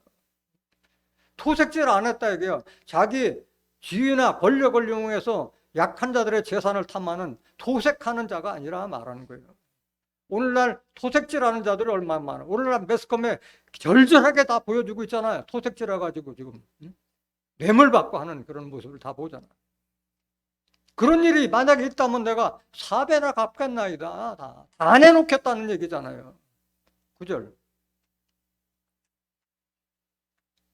토색질 안 했다 이게요. 자기 지위나 권력을 이용해서 약한 자들의 재산을 탐하는 토색하는 자가 아니라 말하는 거예요. 오늘날 토색질하는 자들이 얼마나 많아요. 오늘날 매스컴에 절절하게 다 보여주고 있잖아요. 토색질해가지고 지금 뇌물받고 하는 그런 모습을 다 보잖아요. 그런 일이 만약에 있다면 내가 4배나 갚겠나이다. 다 내놓겠다는 얘기잖아요. 9절.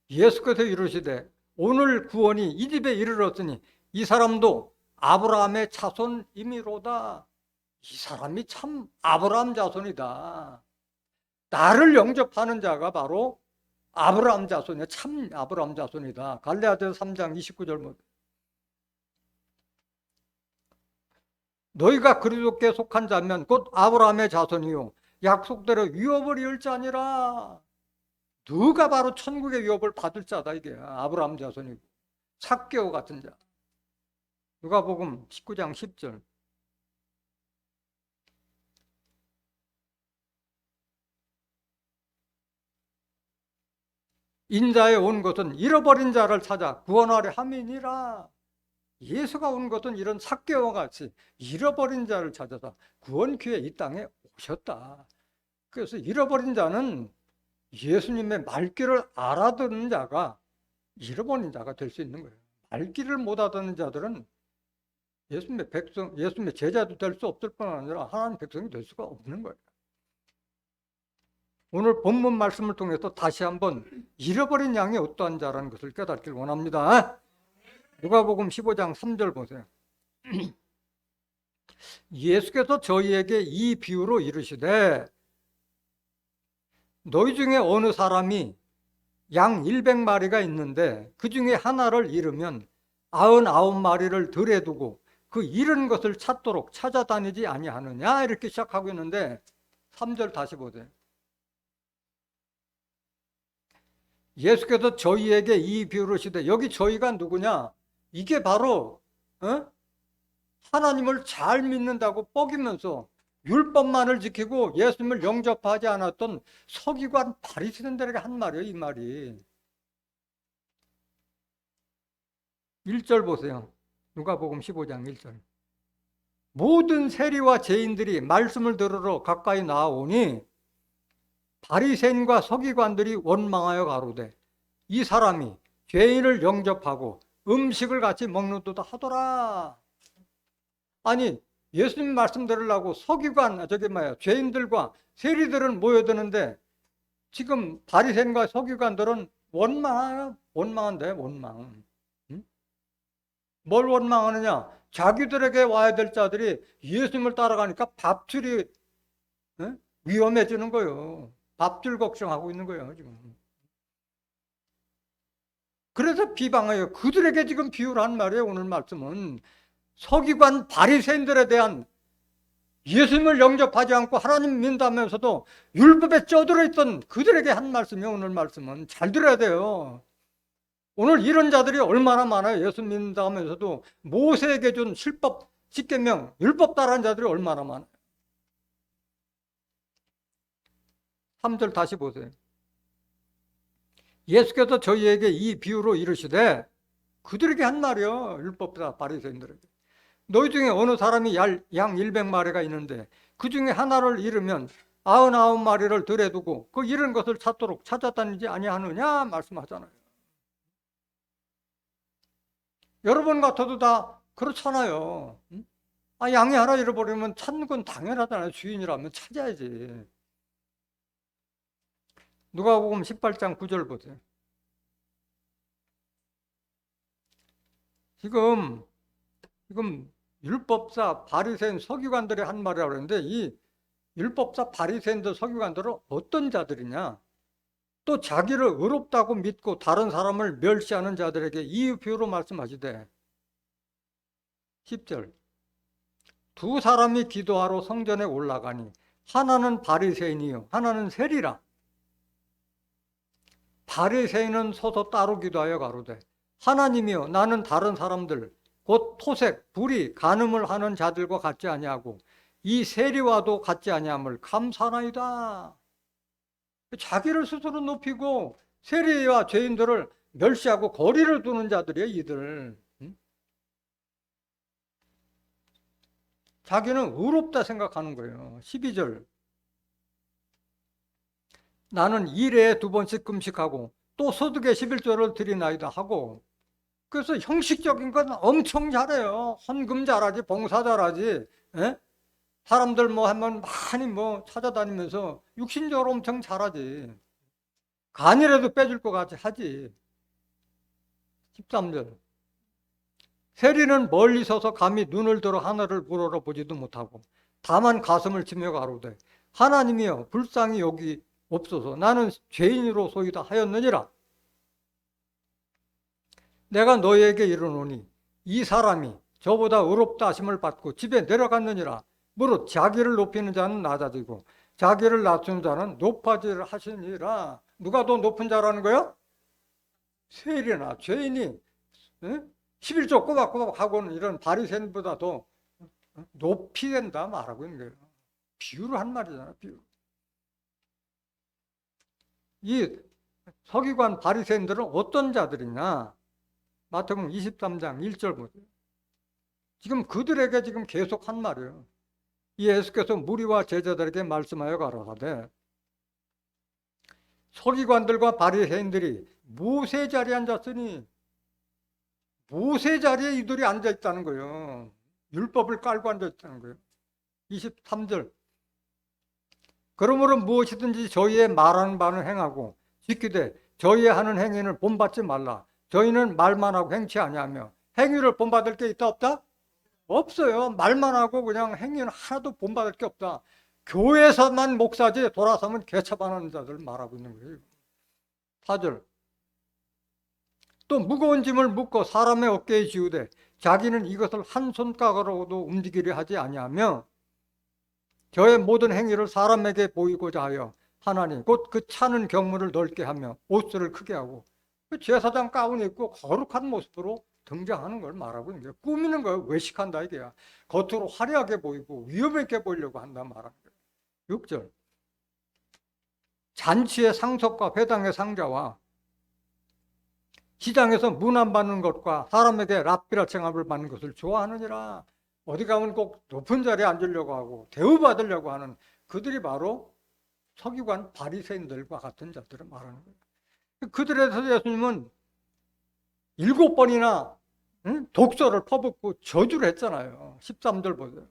예수께서 이르시되 오늘 구원이 이 집에 이르렀으니 이 사람도 아브라함의 자손이미로다. 이 사람이 참 아브라함 자손이다. 나를 영접하는 자가 바로 아브라함 자손이야. 참 아브라함 자손이다. 갈라디아서 3장 29절. 너희가 그리스도께 속한 자면 곧 아브라함의 자손이요 약속대로 유업을 이을 자니라. 누가 바로 천국의 유업을 받을 자다 이게 아브라함 자손이고 삭개오 같은 자. 누가복음 19장 10절. 인자에 온 것은 잃어버린 자를 찾아 구원하려 함이니라. 예수가 온 것은 이런 삭개오와 같이 잃어버린 자를 찾아서 구원 기회 이 땅에 오셨다. 그래서 잃어버린 자는 예수님의 말귀를 알아듣는 자가 잃어버린 자가 될 수 있는 거예요. 말귀를 못 알아듣는 자들은 예수님의 백성, 예수님의 제자도 될 수 없을 뿐 아니라 하나님 백성이 될 수가 없는 거예요. 오늘 본문 말씀을 통해서 다시 한번 잃어버린 양이 어떠한 자라는 것을 깨닫길 원합니다. 누가복음 15장 3절 보세요. 예수께서 저희에게 이 비유로 이르시되 너희 중에 어느 사람이 양 100마리가 있는데 그 중에 하나를 잃으면 99마리를 들에 두고 그 잃은 것을 찾도록 찾아다니지 아니하느냐 이렇게 시작하고 있는데 3절 다시 보세요. 예수께서 저희에게 이 비유를 시되 여기 저희가 누구냐? 이게 바로 하나님을 잘 믿는다고 뻐기면서 율법만을 지키고 예수님을 영접하지 않았던 서기관 바리새인들에게 한 말이에요. 이 말이 1절 보세요. 누가복음 15장 1절. 모든 세리와 죄인들이 말씀을 들으러 가까이 나아오니 바리새인과 서기관들이 원망하여 가로되 이 사람이 죄인을 영접하고 음식을 같이 먹는도다 하더라. 아니 예수님 말씀 들으려고 서기관 죄인들과 세리들은 모여드는데 지금 바리새인과 서기관들은 원망한데 원망. 뭘 원망하느냐? 자기들에게 와야 될 자들이 예수님을 따라가니까 밥줄이 위험해지는 거예요. 밥줄 걱정하고 있는 거예요 지금. 그래서 비방해요. 그들에게 지금 비유를 한 말이에요. 오늘 말씀은 서기관 바리새인들에 대한 예수님을 영접하지 않고 하나님 믿는다면서도 율법에 쩌들어 있던 그들에게 한 말씀이에요. 오늘 말씀은 잘 들어야 돼요. 오늘 이런 자들이 얼마나 많아요. 예수 믿는다면서도 모세에게 준 실법, 십계명, 율법 따라한 자들이 얼마나 많아요. 3절 다시 보세요. 예수께서 저희에게 이 비유로 이르시되 그들에게 한 말이요. 율법자 바리새인들에게. 너희 중에 어느 사람이 양 100마리가 있는데 그 중에 하나를 잃으면 99마리를 들에 두고 그 잃은 것을 찾도록 찾아다니지 아니하느냐 말씀하잖아요. 여러분 같아도 다 그렇잖아요. 양이 하나 잃어버리면 찾는 건 당연하잖아요. 주인이라면 찾아야지. 누가복음 18장 9절 보세요. 지금 지금 율법사 바리새인 서기관들이 한 말이라고 그러는데 이 율법사 바리새인들 서기관들은 어떤 자들이냐? 또 자기를 의롭다고 믿고 다른 사람을 멸시하는 자들에게 이 비유로 말씀하시되 10절 두 사람이 기도하러 성전에 올라가니 하나는 바리새인이요 하나는 세리라. 바리새인은 서서 따로 기도하여 가로되 하나님이여 나는 다른 사람들 곧 토색, 불의, 간음을 하는 자들과 같지 아니하고 이 세리와도 같지 아니함을 감사하나이다. 자기를 스스로 높이고 세리와 죄인들을 멸시하고 거리를 두는 자들이에요. 이들. 자기는 의롭다 생각하는 거예요. 12절 나는 일에 2번씩 금식하고 또 소득의 11조를 드리나이다 하고 그래서 형식적인 건 엄청 잘해요. 헌금 잘하지 봉사 잘하지. 에? 사람들 뭐 하면 많이 뭐 찾아다니면서 육신적으로 엄청 잘하지. 간이라도 빼줄 것 같이 하지. 13절 세리는 멀리 서서 감히 눈을 들어 하늘을 우러러 보지도 못하고 다만 가슴을 치며 가로되 하나님이여 불쌍히 여기 없소서 나는 죄인으로소이다 하였느니라. 내가 너희에게 이르노니 이 사람이 저보다 의롭다 하심을 받고 집에 내려갔느니라. 무릇 자기를 높이는 자는 낮아지고 자기를 낮추는 자는 높아지라 하시니라. 누가 더 높은 자라는 거야? 세리나 죄인이 11조 꼬박꼬박 하고는 이런 바리새인보다 더 높이 된다 말하고 있는 거예요. 비유를 한 말이잖아. 비유. 이 서기관 바리새인들은 어떤 자들이냐? 마태복음 23장 1절 보세요. 지금 그들에게 지금 계속 한 말이에요. 예수께서 무리와 제자들에게 말씀하여 가라사대 서기관들과 바리새인들이 모세 자리에 앉았으니 모세 자리에 이들이 앉아 있다는 거예요. 율법을 깔고 앉아 있다는 거예요. 23절 그러므로 무엇이든지 저희의 말하는 바는 행하고 지키되 저희의 하는 행위는 본받지 말라. 저희는 말만 하고 행치 아니하며 행위를 본받을 게 있다 없다? 없어요. 말만 하고 그냥 행위는 하나도 본받을 게 없다. 교회에서만 목사지 돌아서면 개차반하는 자들 말하고 있는 거예요. 4절 또 무거운 짐을 묶어 사람의 어깨에 지우되 자기는 이것을 한 손가락으로도 움직이려 하지 아니하며 저의 모든 행위를 사람에게 보이고자 하여 하나니 곧 그 차는 경문을 넓게 하며 옷을 크게 하고 제사장 가운 입고 거룩한 모습으로 등장하는 걸 말하고 있는 거예요. 꾸미는 거예요. 외식한다 이게야. 겉으로 화려하게 보이고 위험 있게 보이려고 한다 말하는 거예요. 6절 잔치의 상석과 회당의 상자와 시장에서 문안 받는 것과 사람에게 랍비라 칭함을 받는 것을 좋아하느니라. 어디 가면 꼭 높은 자리에 앉으려고 하고 대우받으려고 하는 그들이 바로 서기관 바리새인들과 같은 자들을 말하는 거예요. 그들에 대해서 예수님은 7번이나 독서를 퍼붓고 저주를 했잖아요. 13절 보세요.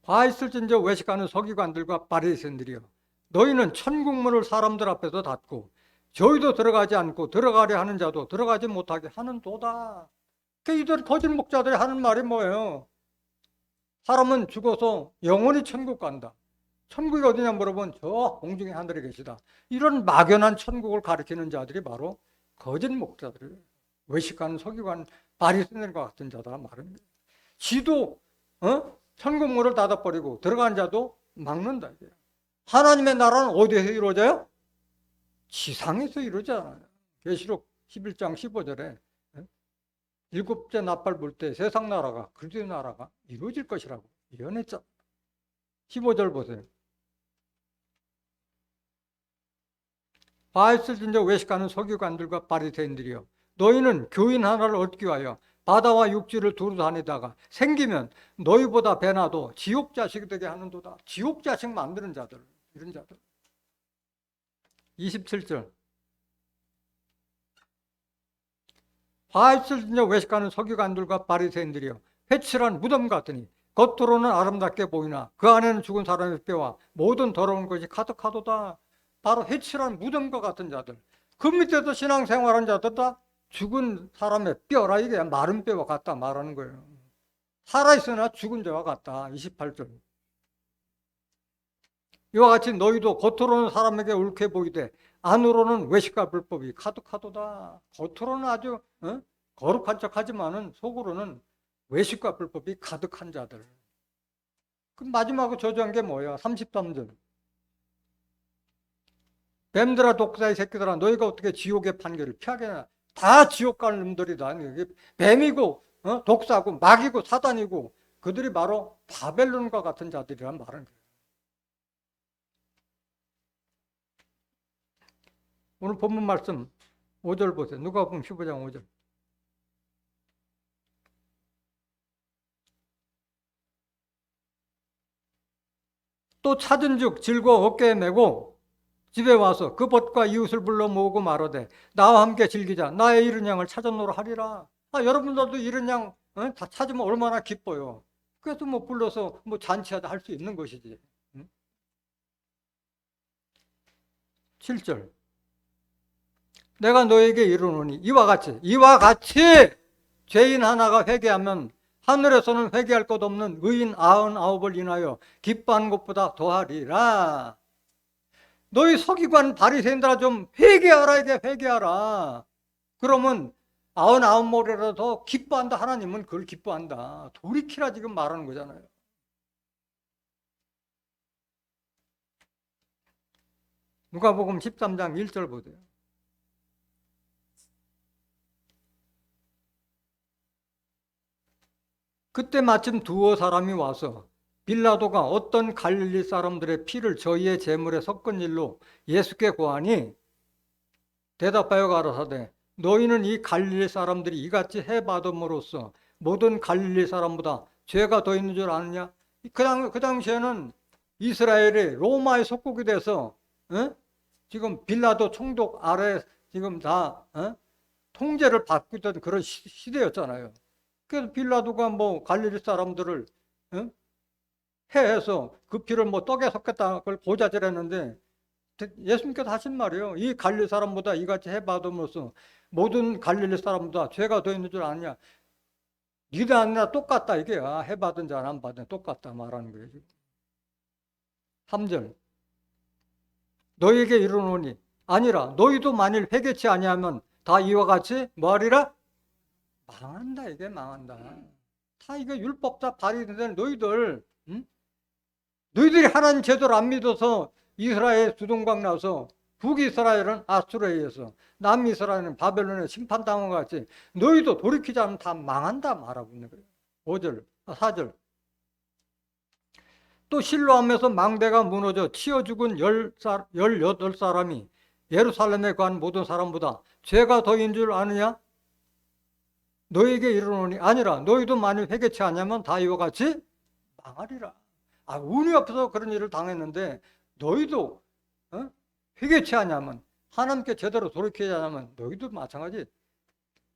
화 있을진저 외식하는 서기관들과 바리새인들이여 너희는 천국문을 사람들 앞에서 닫고 저희도 들어가지 않고 들어가려 하는 자도 들어가지 못하게 하는도다. 이들 거짓 목자들이 하는 말이 뭐예요? 사람은 죽어서 영원히 천국 간다. 천국이 어디냐 물어보면 저 공중에 하늘에 계시다. 이런 막연한 천국을 가리키는 자들이 바로 거짓 목자들, 외식하는 서기관, 바리새인들과 같은 자다 말입니다. 지도 천국문을 닫아버리고 들어간 자도 막는다. 하나님의 나라는 어디에서 이루어져요? 지상에서 이루어지잖아요. 계시록 11장 15절에 7째 나팔 불 때 세상 나라가 그리스도의 나라가 이루어질 것이라고 예언했잖아요. 15절 보세요. 바알쓸진저 외식하는 서기관들과 바리새인들이여 너희는 교인 하나를 얻기 위하여 바다와 육지를 두루 다니다가 생기면 너희보다 배나도 지옥 자식이 되게 하는도다. 지옥 자식 만드는 자들, 이런 자들. 27절 바알쓸진저 외식하는 서기관들과 바리새인들이여 회칠한 무덤 같으니 겉으로는 아름답게 보이나 그 안에는 죽은 사람의 뼈와 모든 더러운 것이 가득하도다. 바로 회칠한 무덤과 같은 자들. 그 밑에서 신앙생활한 자들 다 죽은 사람의 뼈라, 이게 마른 뼈와 같다 말하는 거예요. 살아있으나 죽은 자와 같다. 28절. 이와 같이 너희도 겉으로는 사람에게 옳게 보이되 안으로는 외식과 불법이 가득하도다. 겉으로는 아주 거룩한 척하지만은 속으로는 외식과 불법이 가득한 자들. 그 마지막으로 저주한 게 뭐야? 33절. 뱀들아 독사의 새끼들아 너희가 어떻게 지옥의 판결을 피하겠냐. 다 지옥 갈 놈들이다. 뱀이고 독사고 마귀고 사단이고 그들이 바로 바벨론과 같은 자들이란 말은 거예요. 오늘 본문 말씀 5절 보세요. 누가복음 15장 5절. 또 찾은즉 즐거워 어깨에 메고 집에 와서 그 벗과 이웃을 불러 모으고 말하되 나와 함께 즐기자. 나의 잃은 양을 찾아노라 하리라. 여러분들도 잃은 양 다 찾으면 얼마나 기뻐요. 그래서 뭐 불러서 뭐 잔치하다 할 수 있는 것이지. 7절. 내가 너에게 이르노니 이와 같이 죄인 하나가 회개하면 하늘에서는 회개할 것 없는 의인 99을 인하여 기뻐하는 것보다 더하리라. 너희 서기관 바리새인들아 좀 회개하라. 이게 회개하라. 그러면 99머리라도 더 기뻐한다. 하나님은 그걸 기뻐한다. 돌이키라 지금 말하는 거잖아요. 누가복음 13장 1절 보세요. 그때 마침 두어 사람이 와서 빌라도가 어떤 갈릴리 사람들의 피를 저희의 제물에 섞은 일로 예수께 고하니 대답하여 가라사대 너희는 이 갈릴리 사람들이 이같이 해받음으로써 모든 갈릴리 사람보다 죄가 더 있는 줄 아느냐? 그 당시에는 이스라엘이 로마의 속국이 돼서 지금 빌라도 총독 아래 지금 다 통제를 받고 있던 그런 시대였잖아요. 그래서 빌라도가 뭐 갈릴리 사람들을 해해서 그 피를 뭐 떡에 섞겠다 그걸 고자질했는데 예수님께서 하신 말이에요. 이 갈릴리 사람보다 이같이 해받음으로써 모든 갈릴리 사람보다 죄가 더 있는 줄 아느냐. 니네 아니라 똑같다 이게야. 해받은 자는 안 받은 똑같다 말하는 거예요. 3절. 너희에게 이르노니 아니라 너희도 만일 회개치 아니하면 다 이와 같이 뭐하리라? 망한다. 이게 망한다. 다 이게 율법 다 발휘되는 너희들 너희들이 하나님 제대로 안 믿어서 이스라엘 두동강 나서 북이스라엘은 아수르에 의해서 남이스라엘은 바벨론에 심판당한 것 같이 너희도 돌이키지 않으면 다 망한다 말하고 있는 거예요. 5절, 4절. 또 실로암에서 망대가 무너져 치어 죽은 18사람이 예루살렘에 간 모든 사람보다 죄가 더인 줄 아느냐? 너에게 이르노니 아니라 너희도 만일 회개치 않으면 다 이와 같이 망하리라. 운이 없어서 그런 일을 당했는데 너희도 회개치 않으면 하나님께 제대로 돌이키지 않으면 너희도 마찬가지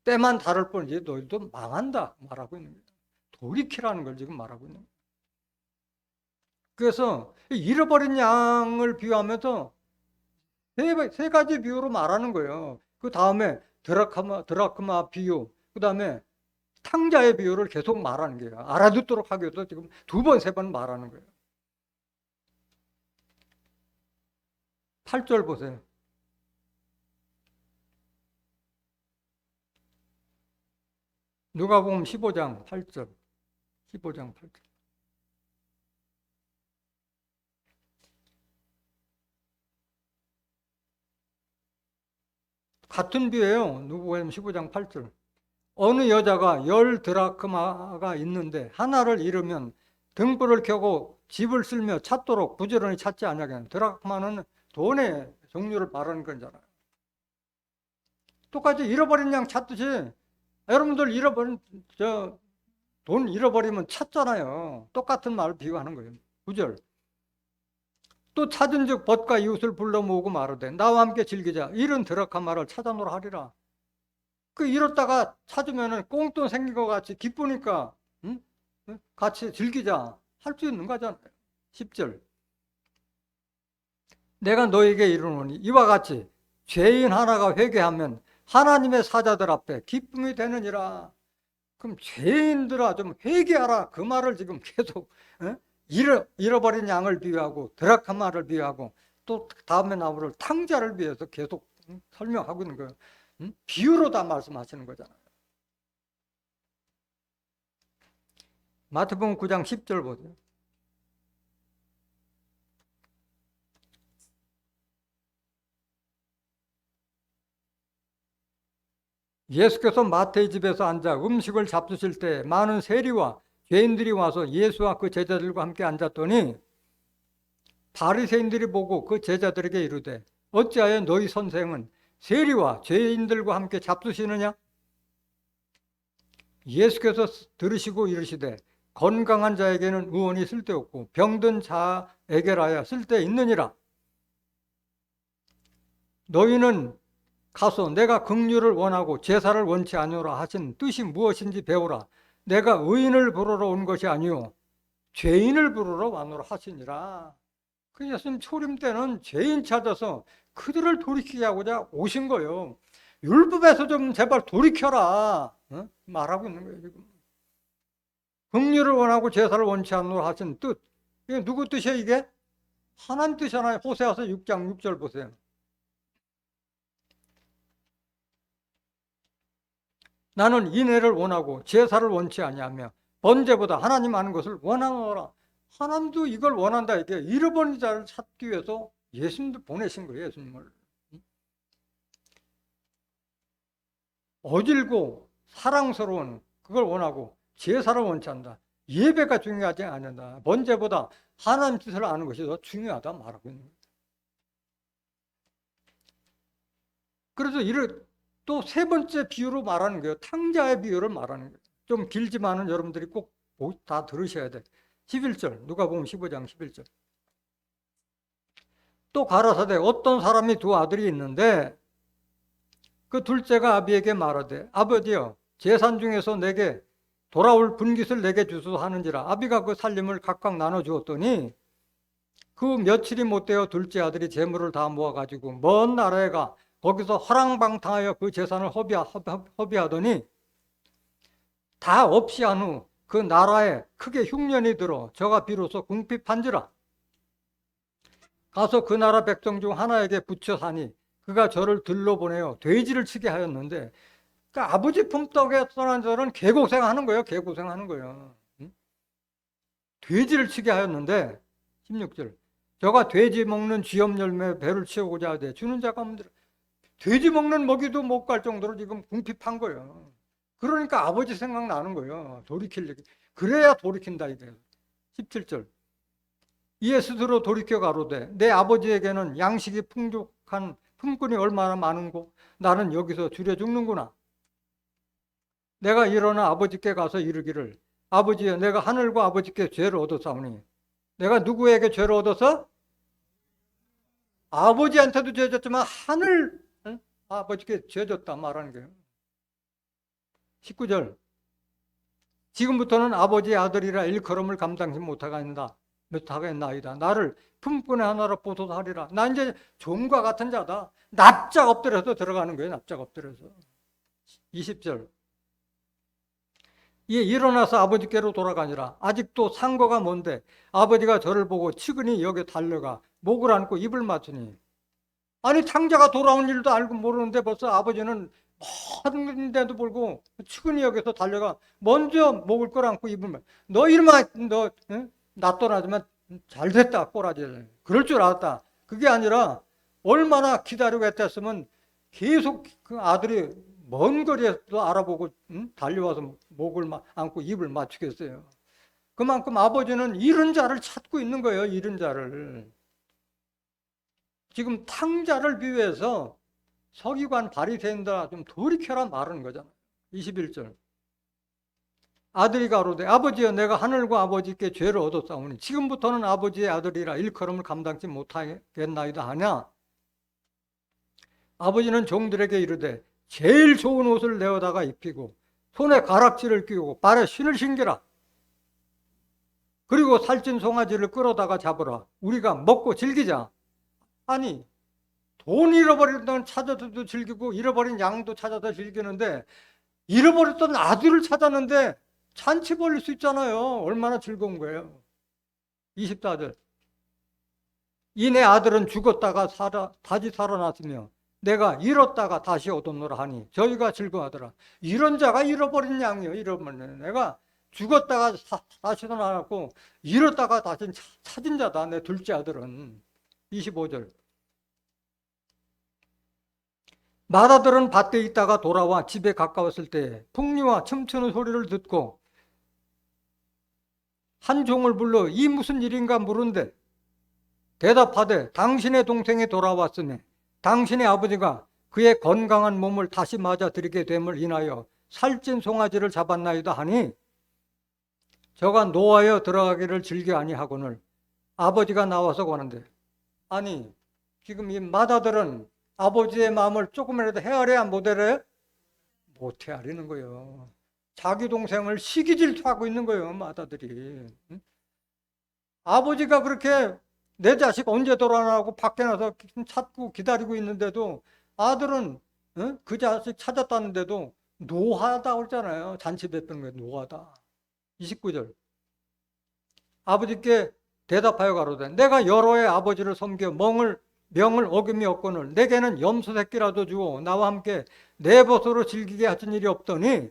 때만 다를 뿐이지 너희도 망한다 말하고 있는 거예요. 돌이키라는 걸 지금 말하고 있는 거예요. 그래서 잃어버린 양을 비유하면서 세 가지 비유로 말하는 거예요. 그 다음에 드라크마 비유, 그 다음에 탕자의 비유를 계속 말하는 거예요. 알아듣도록 하기 위해서 지금 2번, 3번 말하는 거예요. 8절 보세요. 누가복음 15장 8절. 15장 8절. 같은 비유예요. 누가복음 15장 8절. 어느 여자가 10드라크마가 있는데 하나를 잃으면 등불을 켜고 집을 쓸며 찾도록 부지런히 찾지 않냐면 드라크마는 돈의 종류를 말하는 거잖아요. 똑같이 잃어버린 양 찾듯이 여러분들 돈 잃어버리면 찾잖아요. 똑같은 말을 비유하는 거예요. 9절. 또 찾은즉 벗과 이웃을 불러 모으고 말하되 나와 함께 즐기자. 잃은 드라크마를 찾아노라 하리라. 그 잃었다가 찾으면은 꽁돈 생긴 것 같이 기쁘니까 같이 즐기자 할 수 있는 거잖아요. 10절. 내가 너에게 이르노니 이와 같이 죄인 하나가 회개하면 하나님의 사자들 앞에 기쁨이 되느니라. 그럼 죄인들아 좀 회개하라. 그 말을 지금 계속 잃어버린 양을 비유하고 드라크마를 비유하고 또 다음에 나올 탕자를 비해서 계속 설명하고 있는 거예요. 비유로 다 말씀하시는 거잖아요. 마태복음 9장 10절 보세요. 예수께서 마태의 집에서 앉아 음식을 잡수실 때 많은 세리와 죄인들이 와서 예수와 그 제자들과 함께 앉았더니 바리새인들이 보고 그 제자들에게 이르되 어찌하여 너희 선생은 세리와 죄인들과 함께 잡수시느냐? 예수께서 들으시고 이르시되 건강한 자에게는 의원이 쓸데없고 병든 자에게라야 쓸데있느니라. 너희는 가서 내가 긍휼을 원하고 제사를 원치 아니오라 하신 뜻이 무엇인지 배우라. 내가 의인을 부르러 온 것이 아니오 죄인을 부르러 왔노라 하시니라. 그 예수님 초림 때는 죄인 찾아서 그들을 돌이키게 하고자 오신 거예요. 율법에서 좀 제발 돌이켜라 말하고 있는 거예요. 지금 긍휼을 원하고 제사를 원치 않노라 하신 뜻, 이게 누구 뜻이에요? 이게 하나님 뜻이잖아요. 호세아서 6장 6절 보세요. 나는 인애를 원하고 제사를 원치 아니하며 번제보다 하나님 아는 것을 원하노라. 하나님도 이걸 원한다. 이게 잃어버린 자를 찾기 위해서 예수님도 보내신 거예요. 예수님을 어질고 사랑스러운 그걸 원하고 제사를 원치 않는다. 예배가 중요하지 않는다. 번제보다 하나님 뜻을 아는 것이 더 중요하다 말하고 있는 거예요. 그래서 또 세 번째 비유로 말하는 거예요. 탕자의 비유를 말하는 거예요. 좀 길지만은 여러분들이 꼭 다 들으셔야 돼. 11절, 누가복음 15장 11절. 또 가라사대 어떤 사람이 두 아들이 있는데 그 둘째가 아비에게 말하되 아버지여 재산 중에서 내게 돌아올 분깃을 내게 주소서 하는지라. 아비가 그 살림을 각각 나눠주었더니 그 며칠이 못되어 둘째 아들이 재물을 다 모아가지고 먼 나라에 가 거기서 허랑방탕하여 그 재산을 허비하더니 다 없이 한 후 그 나라에 크게 흉년이 들어 저가 비로소 궁핍한지라. 가서 그 나라 백성 중 하나에게 붙여 사니 그가 저를 들러보내어 돼지를 치게 하였는데, 그러니까 아버지 품떡에 떠난 저는 개고생하는 거예요. 개고생하는 거예요. 돼지를 치게 하였는데 16절 저가 돼지 먹는 쥐염 열매 배를 채우고자 하되 주는 자가 없느니라. 돼지 먹는 먹이도 못 갈 정도로 지금 궁핍한 거예요. 그러니까 아버지 생각나는 거예요. 돌이키려고. 그래야 돌이킨다 이거예요. 17절 이에 스스로 돌이켜 가로되 내 아버지에게는 양식이 풍족한 품꾼이 얼마나 많은고 나는 여기서 줄여 죽는구나. 내가 일어나 아버지께 가서 이르기를 아버지여 내가 하늘과 아버지께 죄를 얻었사오니. 내가 누구에게 죄를 얻어서? 아버지한테도 죄 졌지만 하늘 아버지께 죄 졌다 말하는 거예요. 19절 지금부터는 아버지의 아들이라 일컬음을 감당치 못하겠나이다. 나를 품꾼의 하나로 보소하리라. 나 이제 종과 같은 자다. 납작 엎드려서 들어가는 거예요. 납작 엎드려서. 20절 이에 일어나서 아버지께로 돌아가니라. 아직도 상거가 뭔데 아버지가 저를 보고 측은히 여겨 달려가 목을 안고 입을 맞추니. 아니 탕자가 돌아온 일도 알고 모르는데 벌써 아버지는 모른데도 불구하고 측은히 여기서 달려가 먼저 목을 끌어안고 입을 맞추니. 너 이름아 너 낯떠나지만 잘됐다 꼬라지. 그럴 줄 알았다. 그게 아니라 얼마나 기다리고 했댔으면 계속 그 아들이 먼 거리에서 알아보고 달려와서 목을 안고 입을 맞추겠어요. 그만큼 아버지는 잃은 자를 찾고 있는 거예요. 잃은 자를. 지금 탕자를 비유해서 서기관 바리새인들아 좀 돌이켜라 말하는 거잖아요. 21절 아들이 가로되 아버지여 내가 하늘과 아버지께 죄를 얻었사오니 지금부터는 아버지의 아들이라 일컬음을 감당치 못하겠나이다 하냐. 아버지는 종들에게 이르되 제일 좋은 옷을 내어다가 입히고 손에 가락지를 끼우고 발에 신을 신기라. 그리고 살찐 송아지를 끌어다가 잡으라. 우리가 먹고 즐기자. 아니 돈 잃어버린 돈 찾아서도 즐기고 잃어버린 양도 찾아서 즐기는데 잃어버렸던 아들을 찾았는데 잔치 벌릴 수 있잖아요. 얼마나 즐거운 거예요. 24절. 이내 아들은 죽었다가 다시 살아났으며 내가 잃었다가 다시 얻었노라 하니 저희가 즐거워하더라. 이런 자가 잃어버린 양이요. 잃어버린 내가 죽었다가 다시 살아났고 잃었다가 다시 찾은 자다. 내 둘째 아들은. 25절. 맏아들은 밭에 있다가 돌아와 집에 가까웠을 때 풍류와 춤추는 소리를 듣고 한 종을 불러 이 무슨 일인가 물은데 대답하되 당신의 동생이 돌아왔으니 당신의 아버지가 그의 건강한 몸을 다시 맞아들이게 됨을 인하여 살찐 송아지를 잡았나이다 하니 저가 노하여 들어가기를 즐겨 아니하거늘 아버지가 나와서 가는데 아니 지금 이 맏아들은 아버지의 마음을 조금이라도 헤아려야 못 헤아려요? 못 헤아리는 거예요. 자기 동생을 시기 질투하고 있는 거예요. 맏아들이. 아버지가 그렇게 내 자식 언제 돌아나고 밖에 나서 찾고 기다리고 있는데도 아들은 그 자식 찾았다는데도 노하다 그러잖아요. 잔치 베푸는 게 노하다. 29절. 아버지께 대답하여 가로되 내가 여러 해 아버지를 섬겨 명을 어김이 없거늘 내게는 염소 새끼라도 주어 나와 함께 내 벗으로 즐기게 하신 일이 없더니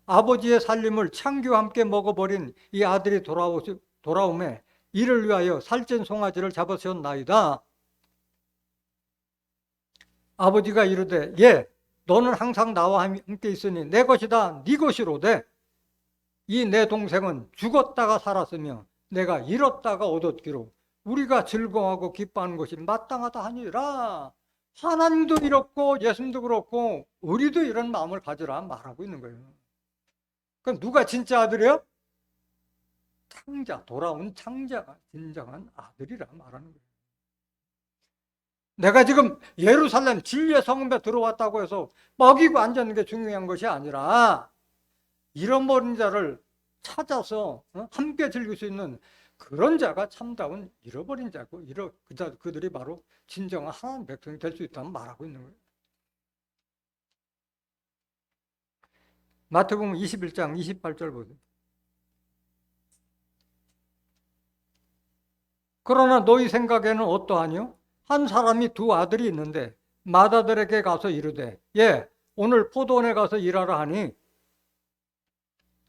아버지의 살림을 창기와 함께 먹어버린 이 아들이 돌아오매 이를 위하여 살찐 송아지를 잡으셨나이다. 아버지가 이르되 예 너는 항상 나와 함께 있으니 내 것이다 네 것이로되 이 내 동생은 죽었다가 살았으며 내가 잃었다가 얻었기로 우리가 즐거워하고 기뻐하는 것이 마땅하다 하니라. 하나님도 이렇고 예수님도 그렇고 우리도 이런 마음을 가지라 말하고 있는 거예요. 그럼 누가 진짜 아들이에요? 돌아온 창자가 진정한 아들이라 말하는 거예요. 내가 지금 예루살렘 진리의 성읍에 들어왔다고 해서 먹이고 앉는 게 중요한 것이 아니라 잃어버린 자를 찾아서 함께 즐길 수 있는 그런 자가 참다운 잃어버린 자고 그들이 바로 진정한 하나님 백성이 될 수 있다는 말하고 있는 거예요. 마태복음 21장 28절 보세요. 그러나 너희 생각에는 어떠하뇨? 한 사람이 두 아들이 있는데 맏아들에게 가서 이르되 예 오늘 포도원에 가서 일하라 하니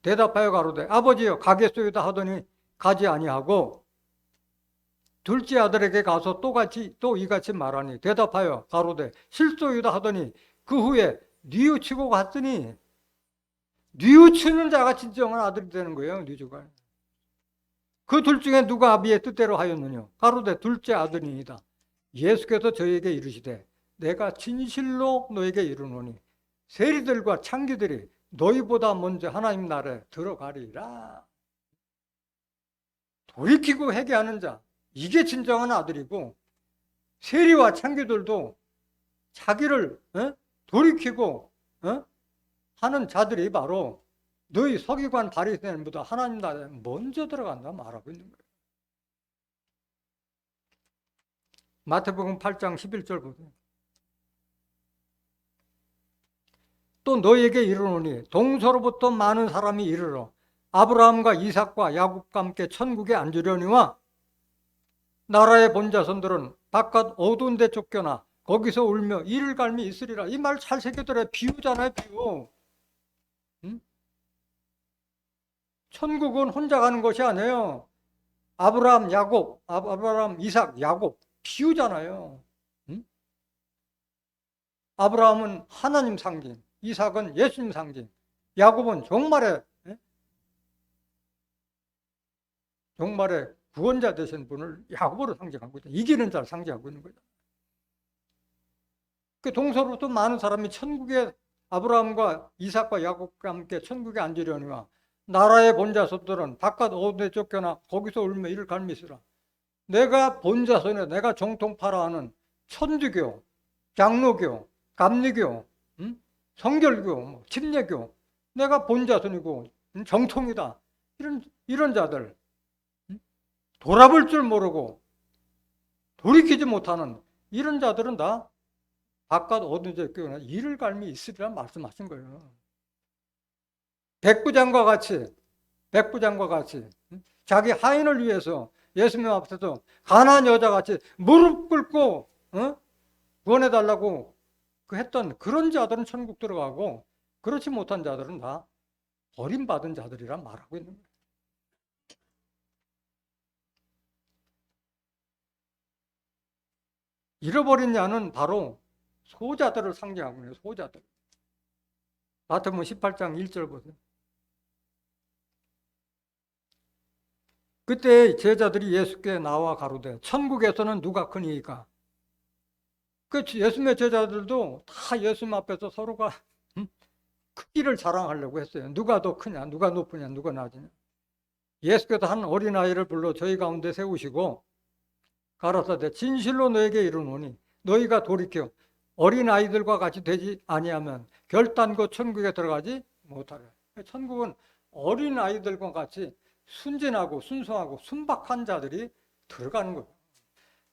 대답하여 가로되 아버지여 가겠소이다 하더니 가지 아니하고 둘째 아들에게 가서 또 이같이 말하니 대답하여 가로되 실소이다 하더니 그 후에 뉘우치고 갔으니 뉘우치는 자가 진정한 아들이 되는 거예요. 뉘우치가. 그 둘 중에 누가 아비의 뜻대로 하였느냐? 가로되 둘째 아들이니이다. 예수께서 저에게 이르시되 내가 진실로 너에게 이르노니 세리들과 창기들이 너희보다 먼저 하나님 나라에 들어가리라. 돌이키고 회개하는 자, 이게 진정한 아들이고 세리와 창기들도 자기를 돌이키고 하는 자들이 바로 너희 서기관 바리새인보다 하나님 나라에 먼저 들어간다 말하고 있는 거예요. 마태복음 8장 11절 보세요. 또 너희에게 이르노니 동서로부터 많은 사람이 이르러 아브라함과 이삭과 야곱과 함께 천국에 앉으려니와 나라의 본자손들은 바깥 어두운 데 쫓겨나 거기서 울며 이를 갈미 있으리라. 이 말 잘 새겨들어요. 비유잖아요. 비유. 천국은 혼자 가는 것이 아니에요. 아브라함, 이삭, 야곱 비유잖아요. 아브라함은 하나님 상징, 이삭은 예수님 상징, 야곱은 종말의 구원자 되신 분을 야곱으로 상징하고 있다. 이기는 자를 상징하고 있는 거죠. 그 동서로부터 많은 사람이 천국에 아브라함과 이삭과 야곱과 함께 천국에 앉으려니와 나라의 본자손들은 바깥 어두에 쫓겨나 거기서 울며 이를 갈미 있으라. 내가 본자손에 내가 정통파라 하는 천주교, 장로교, 감리교, 성결교, 침례교 내가 본자손이고 정통이다. 이런 자들 돌아볼 줄 모르고 돌이키지 못하는 이런 자들은 다 바깥 어두운 데 껴나 이를 갈미 있으리라 말씀하신 거예요. 백부장과 같이 자기 하인을 위해서 예수님 앞에서 가난한 여자같이 무릎 꿇고 구원해달라고 했던 그런 자들은 천국 들어가고, 그렇지 못한 자들은 다 버림받은 자들이라 말하고 있는 거예요. 잃어버린 자는 바로 소자들을 상징하고 있는 소자들. 마태복음 18장 1절 보세요. 그때 제자들이 예수께 나와 가로되 천국에서는 누가 크니이까? 그 예수님의 제자들도 다 예수님 앞에서 서로가 크기를 자랑하려고 했어요. 누가 더 크냐, 누가 높으냐, 누가 낮으냐. 예수께서 한 어린아이를 불러 저희 가운데 세우시고 가라사대 진실로 너에게 이르노니 너희가 돌이켜 어린아이들과 같이 되지 아니하면 결단코 천국에 들어가지 못하리라. 천국은 어린아이들과 같이 순진하고 순수하고 순박한 자들이 들어가는 거예요.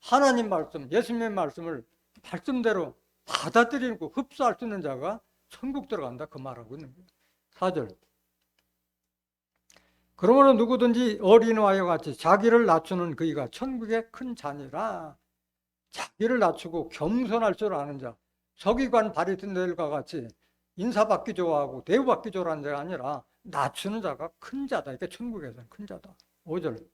하나님 말씀, 예수님의 말씀을 말씀대로 받아들이고 흡수할 수 있는 자가 천국 들어간다, 그 말하고 있는 거예요. 4절. 그러므로 누구든지 어린아이와 같이 자기를 낮추는 그이가 천국의 큰 자니라. 자기를 낮추고 겸손할 줄 아는 자, 서기관 바리새인들과 같이 인사받기 좋아하고 대우받기 좋아하는 자가 아니라 낮추는 자가 큰 자다. 이게 천국에서는 큰 자다. 5절.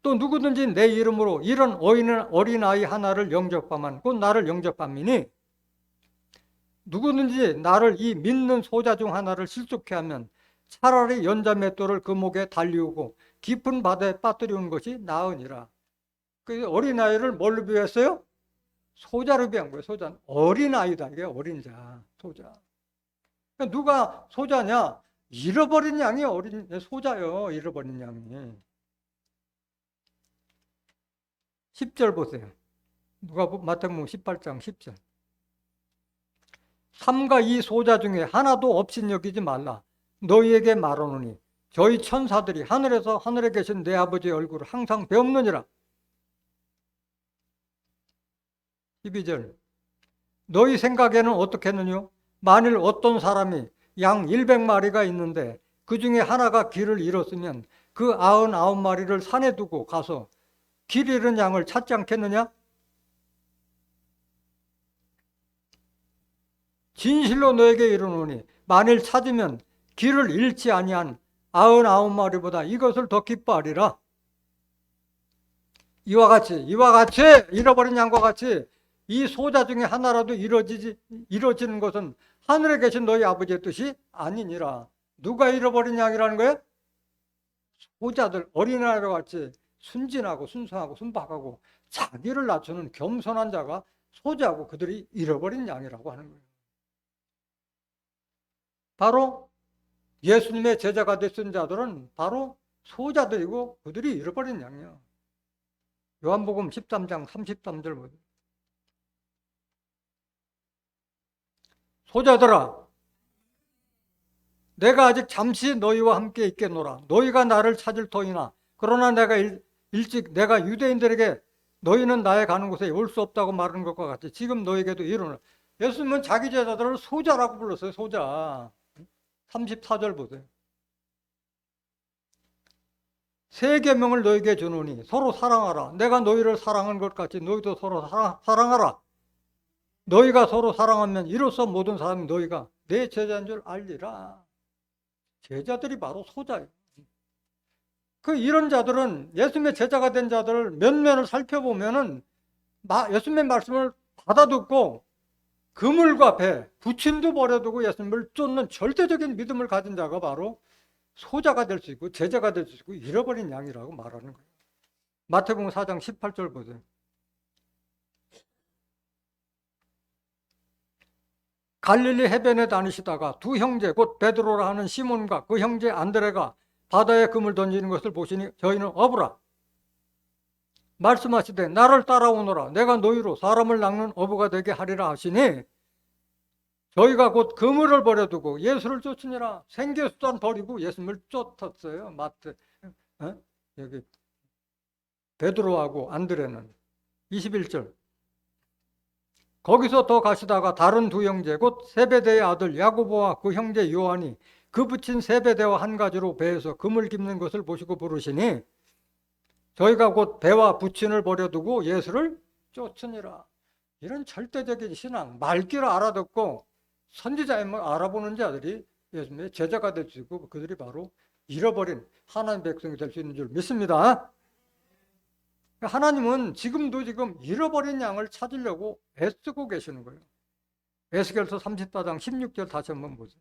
또 누구든지 내 이름으로 이런 어린아이 하나를 영접하면 곧 나를 영접함이니, 누구든지 나를 이 믿는 소자 중 하나를 실족해 하면 차라리 연자 맷돌을 그 목에 달리우고 깊은 바다에 빠뜨리는 것이 나으니라. 그 어린아이를 뭘로 비유했어요? 소자로 비한 거예요. 소자. 어린아이다. 이게 어린 자, 소자. 그러니까 누가 소자냐? 잃어버린 양이 소자요. 잃어버린 양이. 10절 보세요. 마태복음 18장 10절. 삼가 이 소자 중에 하나도 없인 여기지 말라. 너희에게 말하노니 저희 천사들이 하늘에서 하늘에 계신 내 아버지의 얼굴을 항상 배우느니라. 12절. 너희 생각에는 어떻겠느냐? 만일 어떤 사람이 양 100마리가 있는데 그 중에 하나가 길을 잃었으면 그 99마리를 산에 두고 가서 길 잃은 양을 찾지 않겠느냐? 진실로 너에게 이르노니 만일 찾으면 길을 잃지 아니한 99마리보다 이것을 더 기뻐하리라. 이와 같이 잃어버린 양과 같이 이 소자 중에 하나라도 이루어지는 것은 하늘에 계신 너희 아버지의 뜻이 아니니라. 누가 잃어버린 양이라는 거예요? 소자들, 어린아이와 같이 순진하고 순수하고 순박하고 자기를 낮추는 겸손한 자가 소자고 그들이 잃어버린 양이라고 하는 거예요. 바로 예수님의 제자가 됐은 자들은 바로 소자들이고 그들이 잃어버린 양이에요. 요한복음 13장 33절 보세요. 소자들아, 내가 아직 잠시 너희와 함께 있겠노라. 너희가 나를 찾을 터이나 그러나 내가 유대인들에게 너희는 나의 가는 곳에 올 수 없다고 말하는 것과 같이 지금 너희에게도 이르노라. 예수님은 자기 제자들을 소자라고 불렀어요. 소자. 34절 보세요. 새 계명을 너희에게 주노니 서로 사랑하라. 내가 너희를 사랑한 것 같이 너희도 서로 사랑하라. 너희가 서로 사랑하면 이로써 모든 사람이 너희가 내 제자인 줄 알리라. 제자들이 바로 소자예요. 이런 자들은 예수님의 제자가 된 자들을 면면을 살펴보면은 예수님의 말씀을 받아듣고 그물과 배, 부침도 버려두고 예수님을 쫓는 절대적인 믿음을 가진 자가 바로 소자가 될 수 있고 제자가 될 수 있고 잃어버린 양이라고 말하는 거예요. 마태복음 4장 18절 보세요. 갈릴리 해변에 다니시다가 두 형제 곧 베드로라 하는 시몬과 그 형제 안드레가 바다에 금을 던지는 것을 보시니 저희는 어부라. 말씀하시되 나를 따라오너라. 내가 너희로 사람을 낚는 어부가 되게 하리라 하시니 저희가 곧 그물을 버려두고 예수를 쫓으니라. 생계수단 버리고 예수님을 쫓았어요. 여기 베드로하고 안드레는. 21절. 거기서 더 가시다가 다른 두 형제 곧 세베대의 아들 야고보와 그 형제 요한이 그 붙인 세베대와 한 가지로 배에서 금을 깁는 것을 보시고 부르시니 저희가 곧 배와 부친을 버려두고 예수를 쫓으니라. 이런 절대적인 신앙, 말귀를 알아듣고 선지자임을 알아보는 자들이 예수님의 제자가 될 수 있고 그들이 바로 잃어버린 하나님 백성이 될 수 있는 줄 믿습니다. 하나님은 지금 잃어버린 양을 찾으려고 애쓰고 계시는 거예요. 에스겔서 34장 16절 다시 한번 보세요.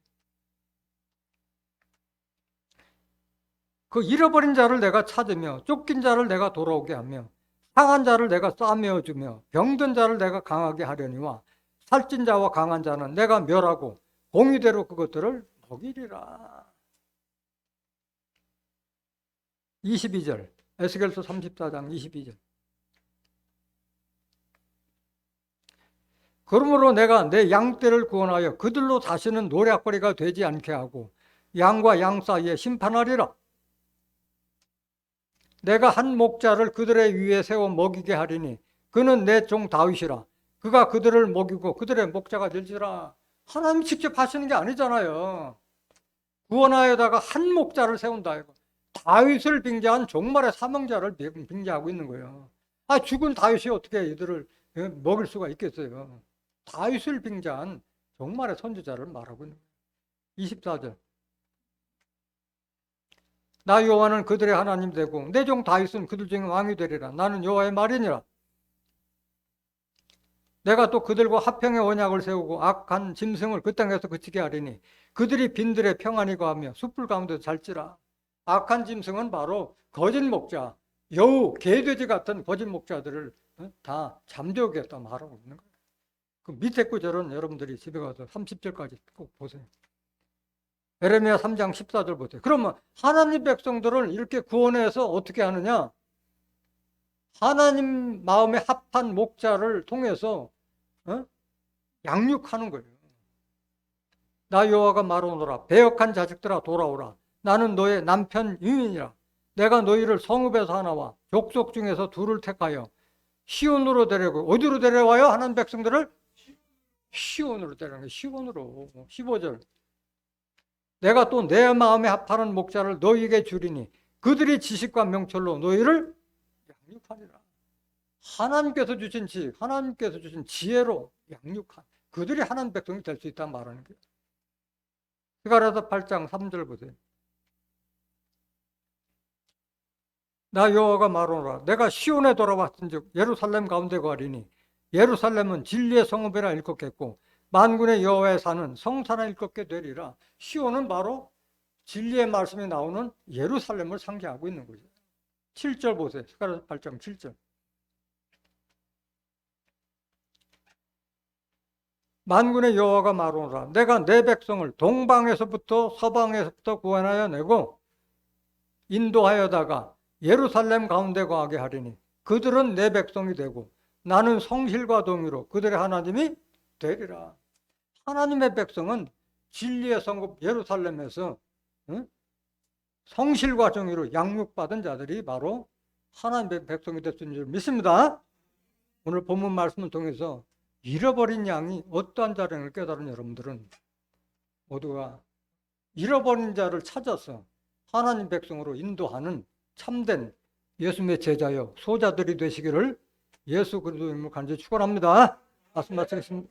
그 잃어버린 자를 내가 찾으며 쫓긴 자를 내가 돌아오게 하며 상한 자를 내가 싸매어 주며 병든 자를 내가 강하게 하려니와 살찐 자와 강한 자는 내가 멸하고 공의대로 그것들을 먹이리라. 22절 에스겔서 34장 22절. 그러므로 내가 내 양떼를 구원하여 그들로 다시는 노략거리가 되지 않게 하고 양과 양 사이에 심판하리라. 내가 한 목자를 그들의 위에 세워 먹이게 하리니 그는 내 종 다윗이라. 그가 그들을 먹이고 그들의 목자가 될지라. 하나님이 직접 하시는 게 아니잖아요. 구원하여다가 한 목자를 세운다 이거. 다윗을 빙자한 종말의 사명자를 빙자하고 있는 거예요. 죽은 다윗이 어떻게 이들을 먹일 수가 있겠어요. 다윗을 빙자한 종말의 선지자를 말하고 있는 거예요. 24절. 나 여호와는 그들의 하나님 되고 내 종 다윗은 그들 중에 왕이 되리라. 나는 여호와의 말이니라. 내가 또 그들과 화평의 언약을 세우고 악한 짐승을 그 땅에서 그치게 하리니 그들이 빈들에 평안히 거하며 숯불 가운데 살지라. 악한 짐승은 바로 거짓 목자, 여우, 개돼지 같은 거짓 목자들을 다 잠재우겠다 말하고 있는 거예요. 그 밑에 구절은 여러분들이 집에 가서 30절까지 꼭 보세요. 에레미야 3장 14절 보세요. 그러면 하나님 백성들을 이렇게 구원해서 어떻게 하느냐? 하나님 마음에 합한 목자를 통해서 양육하는 거예요. 나 여호와가 말하노라. 배역한 자식들아 돌아오라. 나는 너의 남편 유인이라. 내가 너희를 성읍에서 하나와 족속 중에서 둘을 택하여 시온으로 데려고. 어디로 데려와요? 하나님 백성들을 시온으로 데려가는 거예요. 시온으로. 15절. 내가 또 내 마음에 합하는 목자를 너희에게 주리니 그들이 지식과 명철로 너희를 양육하리라. 하나님께서 주신 지식, 하나님께서 주신 지혜로 양육한 그들이 하나님 백성이 될 수 있다 말하는 거예요. 스가랴서 8장 3절 보세요. 나 여호와가 말하노라. 내가 시온에 돌아왔은즉 예루살렘 가운데 거하리니 예루살렘은 진리의 성읍이라 일컫겠고 만군의 여호와의 산은 성산을 일컫게 되리라. 시온은 바로 진리의 말씀이 나오는 예루살렘을 상징하고 있는 거죠. 7절 보세요. 스가랴서 8장 7절. 만군의 여호와가 말하노라. 내가 내 백성을 동방에서부터 서방에서부터 구원하여 내고 인도하여다가 예루살렘 가운데 거하게 하리니 그들은 내 백성이 되고 나는 성실과 동의로 그들의 하나님이 되리라. 하나님의 백성은 진리의 성읍 예루살렘에서 성실과 정의로 양육받은 자들이 바로 하나님의 백성이 됐을 줄 믿습니다. 오늘 본문 말씀을 통해서 잃어버린 양이 어떠한 자라는 깨달은 여러분들은 모두가 잃어버린 자를 찾아서 하나님 백성으로 인도하는 참된 예수님의 제자여 소자들이 되시기를 예수 그리스도 이름으로 간절히 축원합니다. 말씀 마치겠습니다.